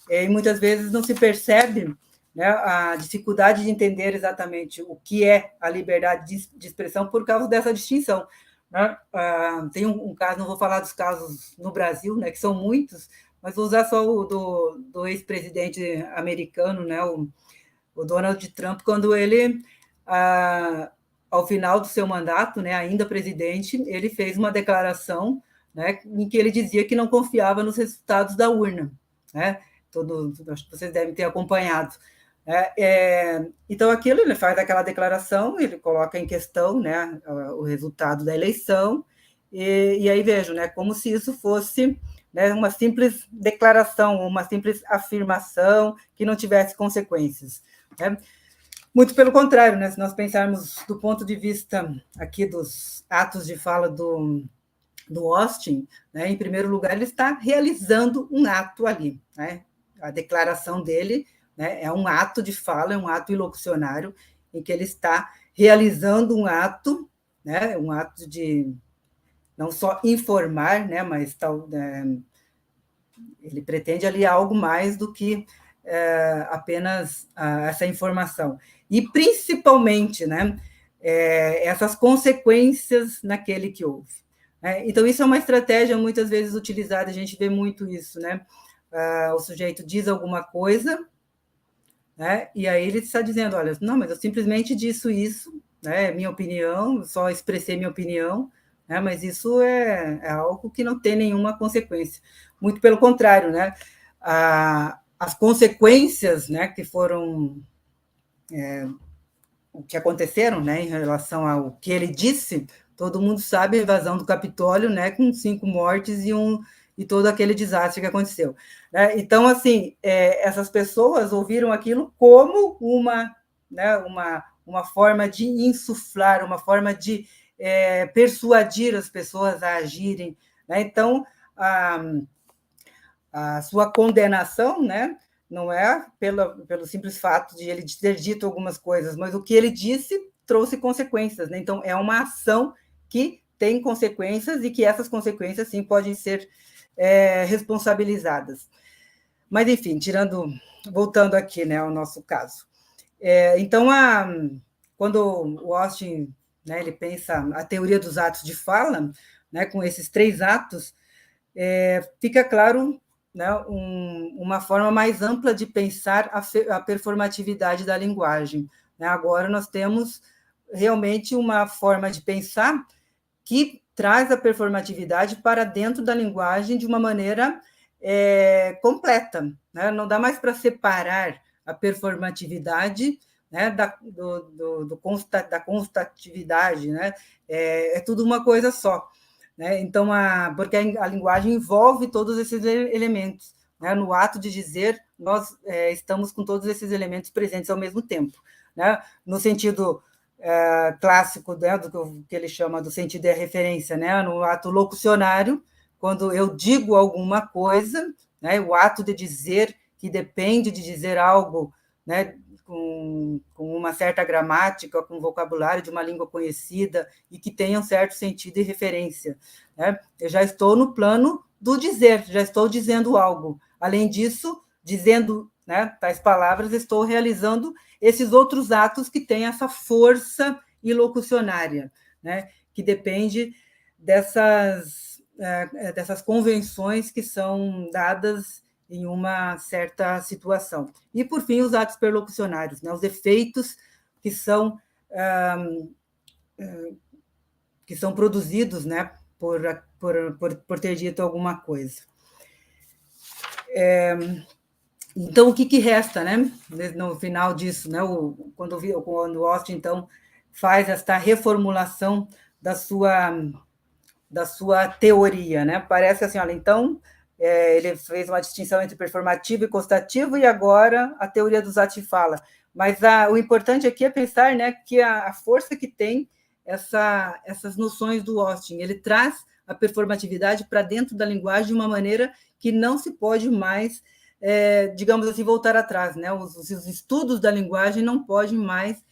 e muitas vezes não se percebe né, a dificuldade de entender exatamente o que é a liberdade de expressão por causa dessa distinção. Né? Tem um caso, não vou falar dos casos no Brasil, né, que são muitos, mas vou usar só o do ex-presidente americano, né, o Donald Trump, quando ele, ao final do seu mandato, né, ainda presidente, ele fez uma declaração, né, em que ele dizia que não confiava nos resultados da urna. Né? Acho que vocês devem ter acompanhado. Então, aquilo, ele faz aquela declaração, ele coloca em questão, né, o resultado da eleição, e aí vejo, né, como se isso fosse, né, uma simples declaração, uma simples afirmação que não tivesse consequências. Né? Muito pelo contrário, né, se nós pensarmos do ponto de vista aqui dos atos de fala do Austin, né, em primeiro lugar, ele está realizando um ato ali. Né? A declaração dele, né, é um ato de fala, é um ato ilocucionário, em que ele está realizando um ato, né, um ato de não só informar, né, mas ele pretende ali algo mais do que apenas essa informação. E, principalmente, né, essas consequências naquele que ouve. Então, isso é uma estratégia muitas vezes utilizada, a gente vê muito isso, né? O sujeito diz alguma coisa, né? E aí ele está dizendo, olha, não, mas eu simplesmente disse isso, né? É minha opinião, só expressei minha opinião, né? Mas isso é algo que não tem nenhuma consequência. Muito pelo contrário, né? As consequências, né, que foram o que aconteceram, né, em relação ao que ele disse, todo mundo sabe a invasão do Capitólio, né, com 5 mortes e todo aquele desastre que aconteceu. Né? Então, assim, essas pessoas ouviram aquilo como né, uma forma de insuflar, uma forma de persuadir as pessoas a agirem. Né? Então, a sua condenação, né, não é pelo simples fato de ele ter dito algumas coisas, mas o que ele disse trouxe consequências. Né? Então, é uma ação que tem consequências e que essas consequências, sim, podem ser responsabilizadas. Mas, enfim, voltando aqui, né, ao nosso caso. Então, quando o Austin, né, ele pensa a teoria dos atos de fala, né, com esses 3 atos, fica claro, né, uma forma mais ampla de pensar a performatividade da linguagem. Né? Agora nós temos realmente uma forma de pensar que traz a performatividade para dentro da linguagem de uma maneira completa. Né? Não dá mais para separar a performatividade, né, da constatividade. Né? É tudo uma coisa só. Né? Então, porque a linguagem envolve todos esses elementos. Né? No ato de dizer, nós estamos com todos esses elementos presentes ao mesmo tempo. Né? No sentido clássico, né, do que ele chama do sentido e a referência, né? No ato locucionário, quando eu digo alguma coisa, né, o ato de dizer, que depende de dizer algo, né, com uma certa gramática, com vocabulário de uma língua conhecida e que tenha um certo sentido e referência. Né? Eu já estou no plano do dizer, já estou dizendo algo. Além disso, dizendo, né, tais palavras, estou realizando esses outros atos que têm essa força ilocucionária, né, que depende dessas convenções que são dadas em uma certa situação. E, por fim, os atos perlocucionários, né, os efeitos que são produzidos, né, por ter dito alguma coisa. Então, o que resta, né, no final disso, né, quando o Austin, então, faz esta reformulação da sua teoria, né? Parece assim, olha, então, ele fez uma distinção entre performativo e constativo, e agora a teoria dos atos de fala. Mas o importante aqui é pensar, né, que a força que tem essas noções do Austin, ele traz a performatividade para dentro da linguagem de uma maneira que não se pode mais, digamos assim, voltar atrás. Né? Os estudos da linguagem não podem mais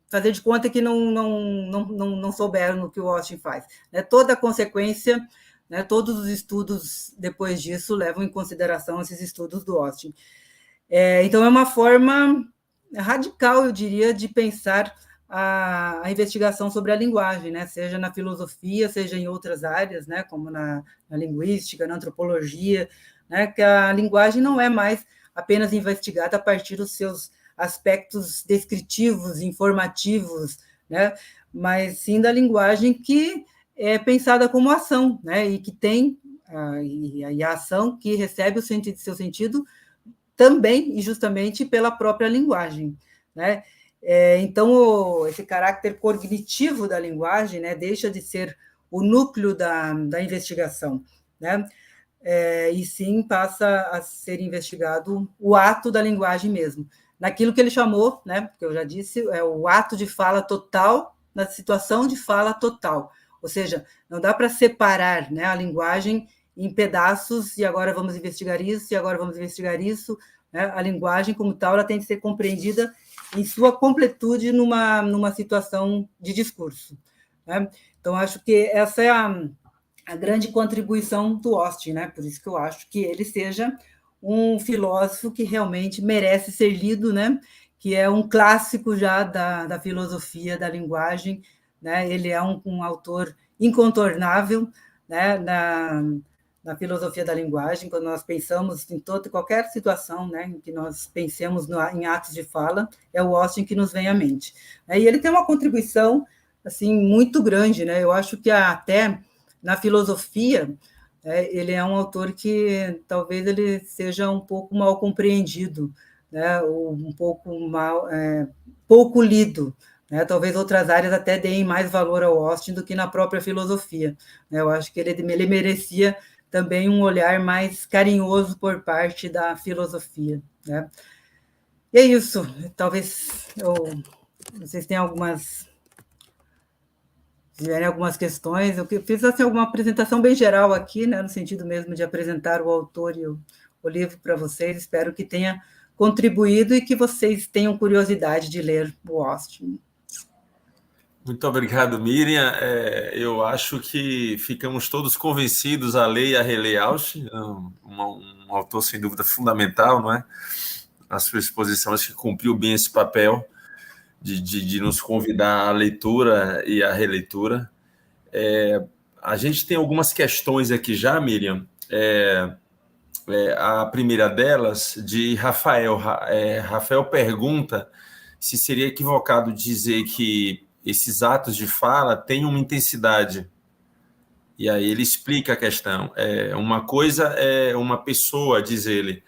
fazer de conta que não souberam o que o Austin faz. Né? Toda a consequência, né, todos os estudos depois disso levam em consideração esses estudos do Austin. Então, é uma forma radical, eu diria, de pensar a investigação sobre a linguagem, né? Seja na filosofia, seja em outras áreas, né? Como na linguística, na antropologia, né? Que a linguagem não é mais apenas investigada a partir dos seus aspectos descritivos, informativos, né? Mas sim da linguagem que é pensada como ação, né? E que tem e a ação que recebe o seu sentido também e justamente pela própria linguagem, né? Então, esse caráter cognitivo da linguagem, né, deixa de ser o núcleo da investigação, né? E sim passa a ser investigado o ato da linguagem mesmo, naquilo que ele chamou, né, que eu já disse, é o ato de fala total, na situação de fala total, ou seja, não dá para separar, né, a linguagem em pedaços, e agora vamos investigar isso, e agora vamos investigar isso, né? A linguagem, como tal, ela tem que ser compreendida em sua completude numa situação de discurso, né? Então, acho que essa é a grande contribuição do Austin, né? Por isso que eu acho que ele seja um filósofo que realmente merece ser lido, né? Que é um clássico já da filosofia da linguagem, né? Ele é um autor incontornável, né? Na filosofia da linguagem, quando nós pensamos em qualquer situação, né, em que nós pensemos em atos de fala, é o Austin que nos vem à mente. E ele tem uma contribuição assim muito grande, né? Eu acho que até na filosofia ele é um autor que talvez ele seja um pouco mal compreendido, né? Ou um pouco pouco lido. Né? Talvez outras áreas até deem mais valor ao Austin do que na própria filosofia. Né? Eu acho que ele merecia também um olhar mais carinhoso por parte da filosofia, né? E é isso. Talvez vocês tenham tiverem algumas questões. Eu fiz assim, alguma apresentação bem geral aqui, né, no sentido mesmo de apresentar o autor e o livro para vocês. Espero que tenha contribuído e que vocês tenham curiosidade de ler o Austin. Muito obrigado, Miriam. Eu acho que ficamos todos convencidos a ler e a reler Austin, um autor sem dúvida fundamental, não é? A sua exposição acho que cumpriu bem esse papel de nos convidar à leitura e à releitura. A gente tem algumas questões aqui já, Miriam. A primeira delas, de Rafael. Rafael pergunta se seria equivocado dizer que esses atos de fala têm uma intensidade. E aí ele explica a questão. Uma coisa é uma pessoa, diz ele,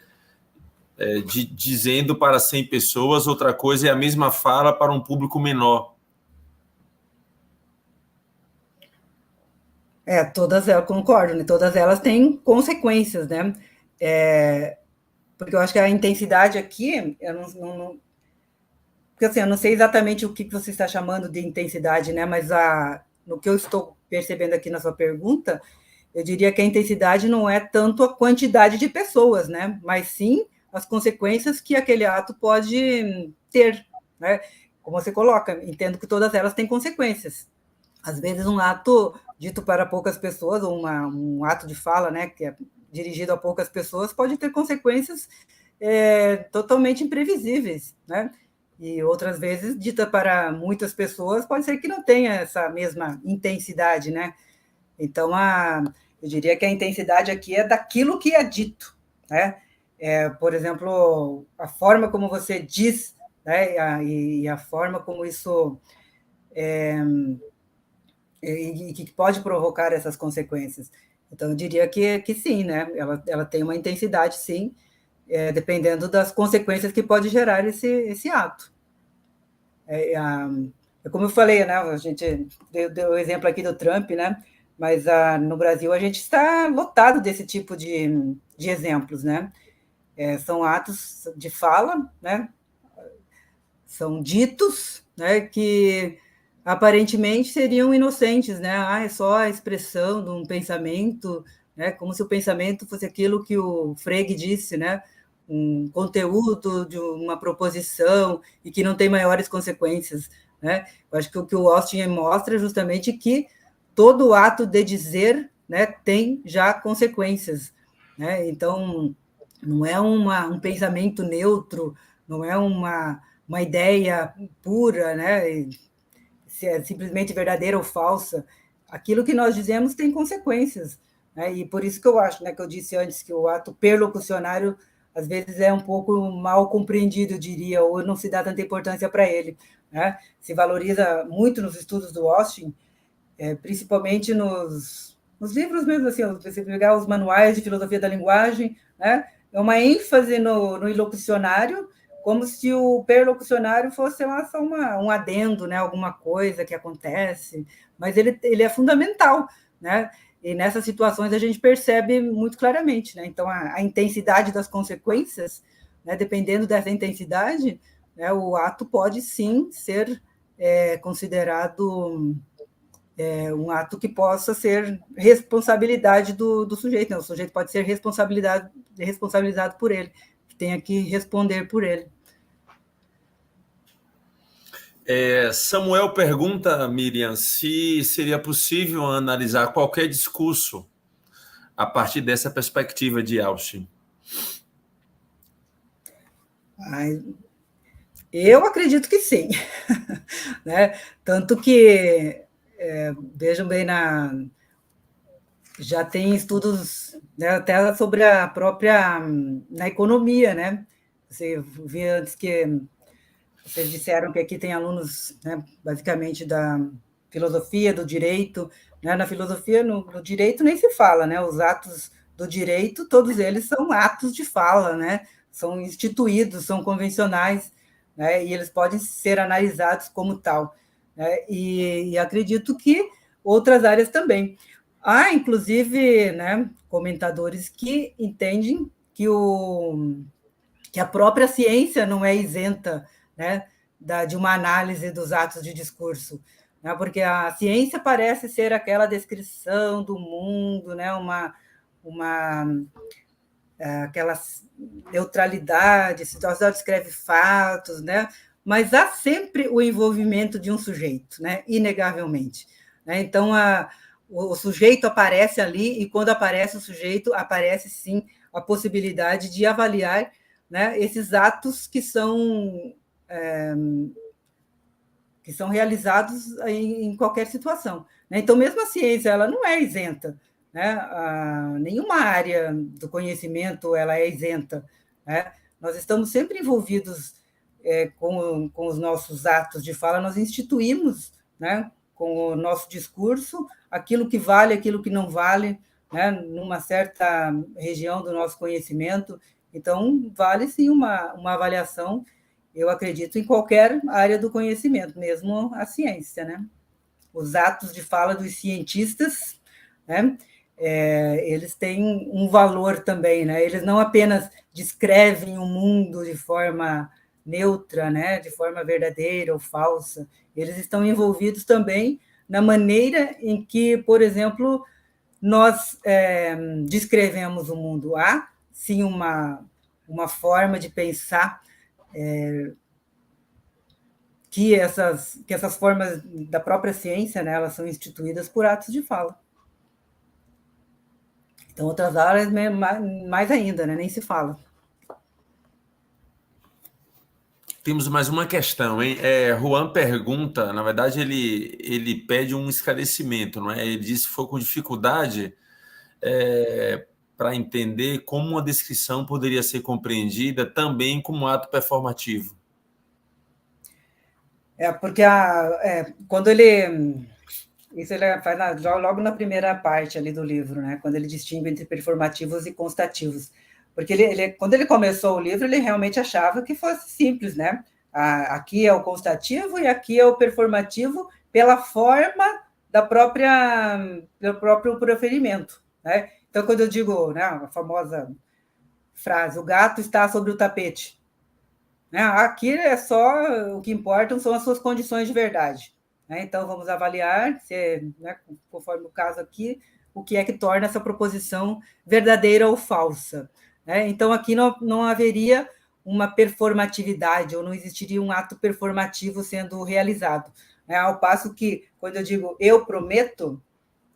dizendo para 100 pessoas, outra coisa é a mesma fala para um público menor. Todas elas, concordo, né? Todas elas têm consequências, né? Porque eu acho que a intensidade aqui, eu não porque assim, eu não sei exatamente o que você está chamando de intensidade, né? Mas no que eu estou percebendo aqui na sua pergunta, eu diria que a intensidade não é tanto a quantidade de pessoas, né? Mas sim as consequências que aquele ato pode ter, né? Como você coloca, entendo que todas elas têm consequências. Às vezes um ato dito para poucas pessoas, ou um ato de fala, né, que é dirigido a poucas pessoas, pode ter consequências totalmente imprevisíveis, né? E outras vezes, dita para muitas pessoas, pode ser que não tenha essa mesma intensidade, né? Então, eu diria que a intensidade aqui é daquilo que é dito, né? Por exemplo, a forma como você diz, né? E a forma como isso e que pode provocar essas consequências. Então, eu diria que sim, né? Ela tem uma intensidade, sim, dependendo das consequências que pode gerar esse ato. Como eu falei, né? A gente deu o exemplo aqui do Trump, né? Mas no Brasil a gente está lotado desse tipo de exemplos, né? São atos de fala, né? São ditos, né? Que aparentemente seriam inocentes, né? É só a expressão de um pensamento, né? Como se o pensamento fosse aquilo que o Frege disse, né? Um conteúdo de uma proposição e que não tem maiores consequências, né? Eu acho que o que o Austin mostra é justamente que todo ato de dizer, né, tem já consequências, né? Então, não é um pensamento neutro, não é uma ideia pura, né? Se é simplesmente verdadeira ou falsa. Aquilo que nós dizemos tem consequências, né? E por isso que eu acho, né, que eu disse antes que o ato perlocucionário às vezes é um pouco mal compreendido, eu diria, ou não se dá tanta importância para ele, né? Se valoriza muito nos estudos do Austin, principalmente nos livros mesmo, assim, você pegar os manuais de filosofia da linguagem, né? É uma ênfase no ilocucionário, como se o perlocucionário fosse lá só um adendo, né? Alguma coisa que acontece, mas ele é fundamental, né? E nessas situações a gente percebe muito claramente, né? Então, a intensidade das consequências, né? Dependendo dessa intensidade, né? O ato pode sim ser considerado um ato que possa ser responsabilidade do sujeito, né? O sujeito pode ser responsabilizado por ele, que tenha que responder por ele. Samuel pergunta, Miriam, se seria possível analisar qualquer discurso a partir dessa perspectiva de Austin. Eu acredito que sim. Né? Tanto que, vejam bem, já tem estudos, né, até sobre a própria na economia, né? Você viu antes que vocês disseram que aqui tem alunos, né, basicamente da filosofia, do direito, né? Na filosofia, no direito nem se fala, né? Os atos do direito, todos eles são atos de fala, né? São instituídos, são convencionais, né? E eles podem ser analisados como tal, né? E acredito que outras áreas também. Há, inclusive, né, comentadores que entendem que a própria ciência não é isenta, né, de uma análise dos atos de discurso, né, porque a ciência parece ser aquela descrição do mundo, né, aquela neutralidade, se só descreve fatos, né, mas há sempre o envolvimento de um sujeito, né, inegavelmente. Né? Então, o sujeito aparece ali, e quando aparece o sujeito, aparece sim a possibilidade de avaliar, né, esses atos que são realizados em qualquer situação. Né? Então, mesmo a ciência ela não é isenta, né? Nenhuma área do conhecimento ela é isenta. Né? Nós estamos sempre envolvidos com os nossos atos de fala, nós instituímos, né, com o nosso discurso aquilo que vale, aquilo que não vale, né, numa certa região do nosso conhecimento. Então, vale sim uma avaliação, eu acredito, em qualquer área do conhecimento, mesmo a ciência. Né? Os atos de fala dos cientistas, né, eles têm um valor também. Né? Eles não apenas descrevem o mundo de forma neutra, né, de forma verdadeira ou falsa, eles estão envolvidos também na maneira em que, por exemplo, nós descrevemos o mundo. Há, sim, uma forma de pensar que essas formas da própria ciência, né, elas são instituídas por atos de fala. Então, outras áreas, mais ainda, né, nem se fala. Temos mais uma questão, hein? Juan pergunta, na verdade, ele pede um esclarecimento, não é? Ele disse que foi com dificuldade para entender como uma descrição poderia ser compreendida também como ato performativo. Porque quando ele... Isso ele faz logo na primeira parte ali do livro, né? Quando ele distingue entre performativos e constativos. Porque quando ele começou o livro, ele realmente achava que fosse simples, né? Aqui é o constativo e aqui é o performativo pela forma do próprio proferimento. Né? Então, quando eu digo, né, a famosa frase, o gato está sobre o tapete. Né? Aqui é só, o que importam são as suas condições de verdade. Né? Então, vamos avaliar, né, conforme o caso aqui, o que é que torna essa proposição verdadeira ou falsa. Né? Então, aqui não haveria uma performatividade, ou não existiria um ato performativo sendo realizado. Né? Ao passo que, quando eu digo eu prometo,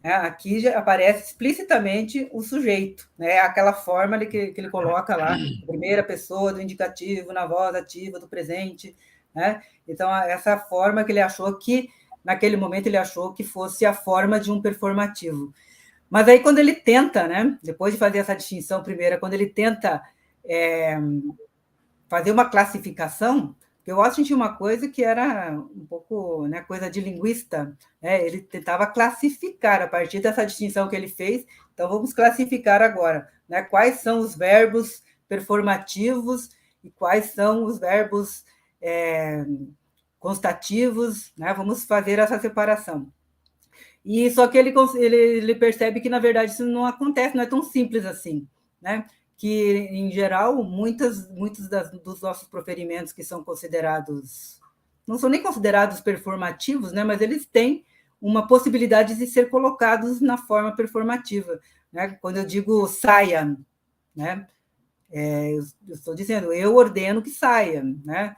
né? Aqui já aparece explicitamente o sujeito, né? Aquela forma que ele coloca lá, a primeira pessoa do indicativo na voz ativa do presente, né? Então, essa forma que ele achou que, naquele momento, ele achou que fosse a forma de um performativo. Mas aí, quando ele tenta, né? Depois de fazer essa distinção primeira, quando ele tenta fazer uma classificação, eu acho que tinha uma coisa que era um pouco, né, coisa de linguista, né? Ele tentava classificar a partir dessa distinção que ele fez. Então, vamos classificar agora, né? Quais são os verbos performativos e quais são os verbos constativos, né? Vamos fazer essa separação. E só que ele percebe que, na verdade, isso não acontece, não é tão simples assim, né? Que, em geral, muitos dos nossos proferimentos que são considerados, não são nem considerados performativos, né? Mas eles têm uma possibilidade de ser colocados na forma performativa, né? Quando eu digo saia, né? Eu estou dizendo, eu ordeno que saia, né?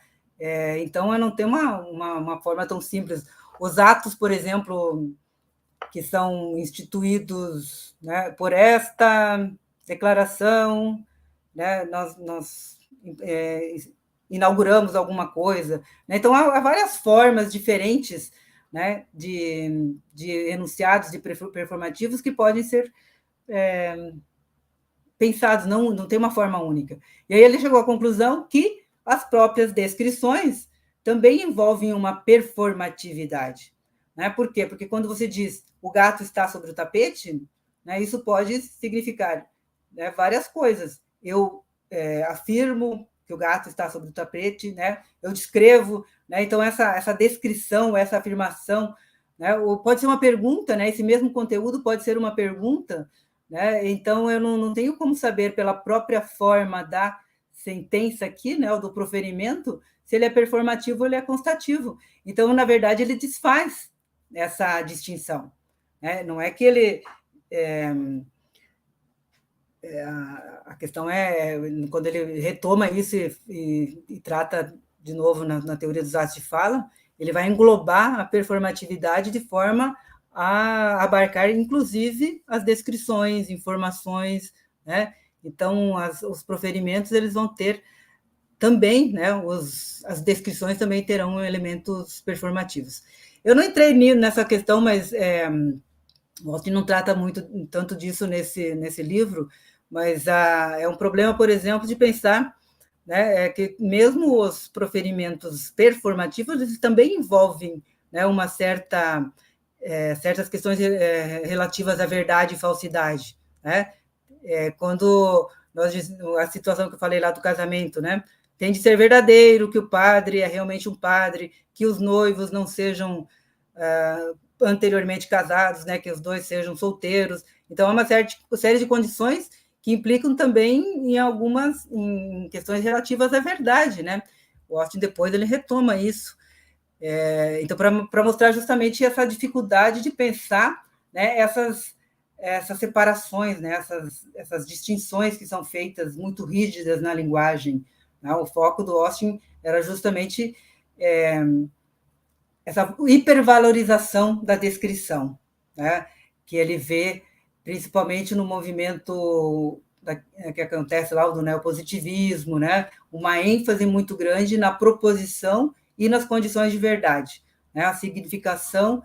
Então, eu não tenho uma forma tão simples. Os atos, por exemplo, que são instituídos, né, por esta declaração, né, nós inauguramos alguma coisa. Né? Então, há várias formas diferentes, né, de enunciados, de performativos que podem ser pensados, não tem uma forma única. E aí ele chegou à conclusão que as próprias descrições também envolvem uma performatividade. Né? Por quê? Porque quando você diz o gato está sobre o tapete, né, isso pode significar, né, várias coisas. Eu afirmo que o gato está sobre o tapete, né? Eu descrevo, né? Então essa descrição, essa afirmação, né? Ou pode ser uma pergunta, né? Esse mesmo conteúdo pode ser uma pergunta, né? Então eu não tenho como saber pela própria forma da sentença aqui, né? Ou do proferimento, se ele é performativo ou ele é constativo. Então, na verdade, ele desfaz essa distinção. Né? Não é que ele... a questão é quando ele retoma isso e trata de novo na teoria dos atos de fala, ele vai englobar a performatividade de forma a abarcar, inclusive, as descrições, informações, né? Então, os proferimentos eles vão ter também, né? As descrições também terão elementos performativos. Eu não entrei nessa questão, mas o Austin não trata muito tanto disso nesse livro, mas é um problema, por exemplo, de pensar, né, que mesmo os proferimentos performativos eles também envolvem, né, certas questões relativas à verdade e falsidade. Né? Quando a situação que eu falei lá do casamento, né, tem de ser verdadeiro, que o padre é realmente um padre, que os noivos não sejam anteriormente casados, né, que os dois sejam solteiros. Então, há uma série de condições que implicam também em questões relativas à verdade, né? O Austin depois ele retoma isso. Então, para mostrar justamente essa dificuldade de pensar, né, essas separações, né, essas distinções que são feitas muito rígidas na linguagem. Né? O foco do Austin era justamente essa hipervalorização da descrição, né? Que ele vê principalmente no movimento que acontece lá do neopositivismo, né? Uma ênfase muito grande na proposição e nas condições de verdade, né? A significação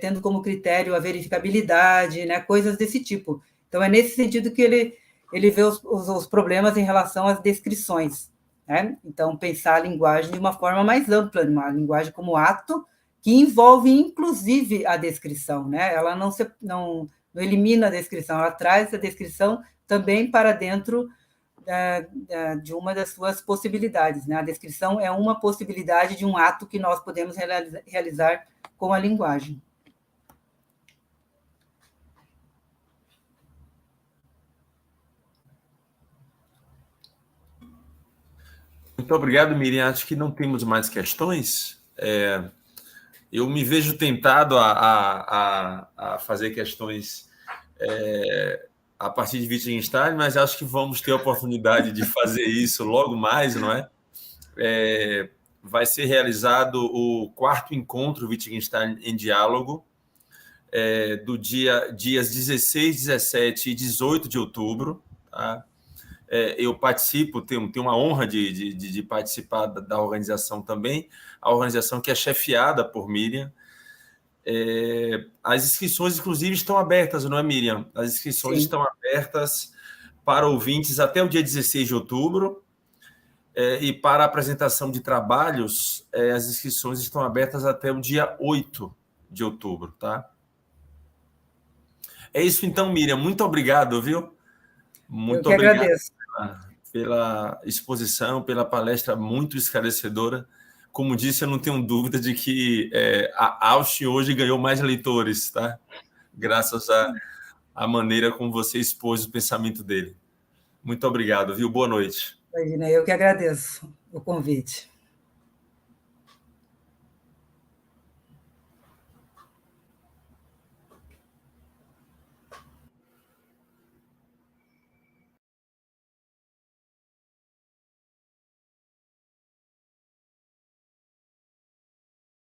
tendo como critério a verificabilidade, né? Coisas desse tipo. Então é nesse sentido que ele vê os problemas em relação às descrições. Né? Então, pensar a linguagem de uma forma mais ampla, uma linguagem como ato, que envolve, inclusive, a descrição. Né? Ela não elimina a descrição, ela traz a descrição também para dentro de uma das suas possibilidades. Né? A descrição é uma possibilidade de um ato que nós podemos realizar com a linguagem. Muito obrigado, Miriam. Acho que não temos mais questões. Eu me vejo tentado a fazer questões a partir de Wittgenstein, mas acho que vamos ter a oportunidade de fazer isso logo mais, não é? Vai ser realizado o 4º encontro Wittgenstein em Diálogo, dias 16, 17 e 18 de outubro. Tá? Eu participo, tenho uma honra de participar da organização também, a organização que é chefiada por Miriam. As inscrições, inclusive, estão abertas, não é, Miriam? As inscrições Sim. estão abertas para ouvintes até o dia 16 de outubro. E para a apresentação de trabalhos, as inscrições estão abertas até o dia 8 de outubro, tá? É isso então, Miriam. Muito obrigado, viu? Eu Muito que obrigado agradeço. pela exposição, pela palestra muito esclarecedora. Como disse, eu não tenho dúvida de que a Austin hoje ganhou mais leitores, tá? Graças à maneira como você expôs o pensamento dele. Muito obrigado, viu? Boa noite. Imagina, eu que agradeço o convite.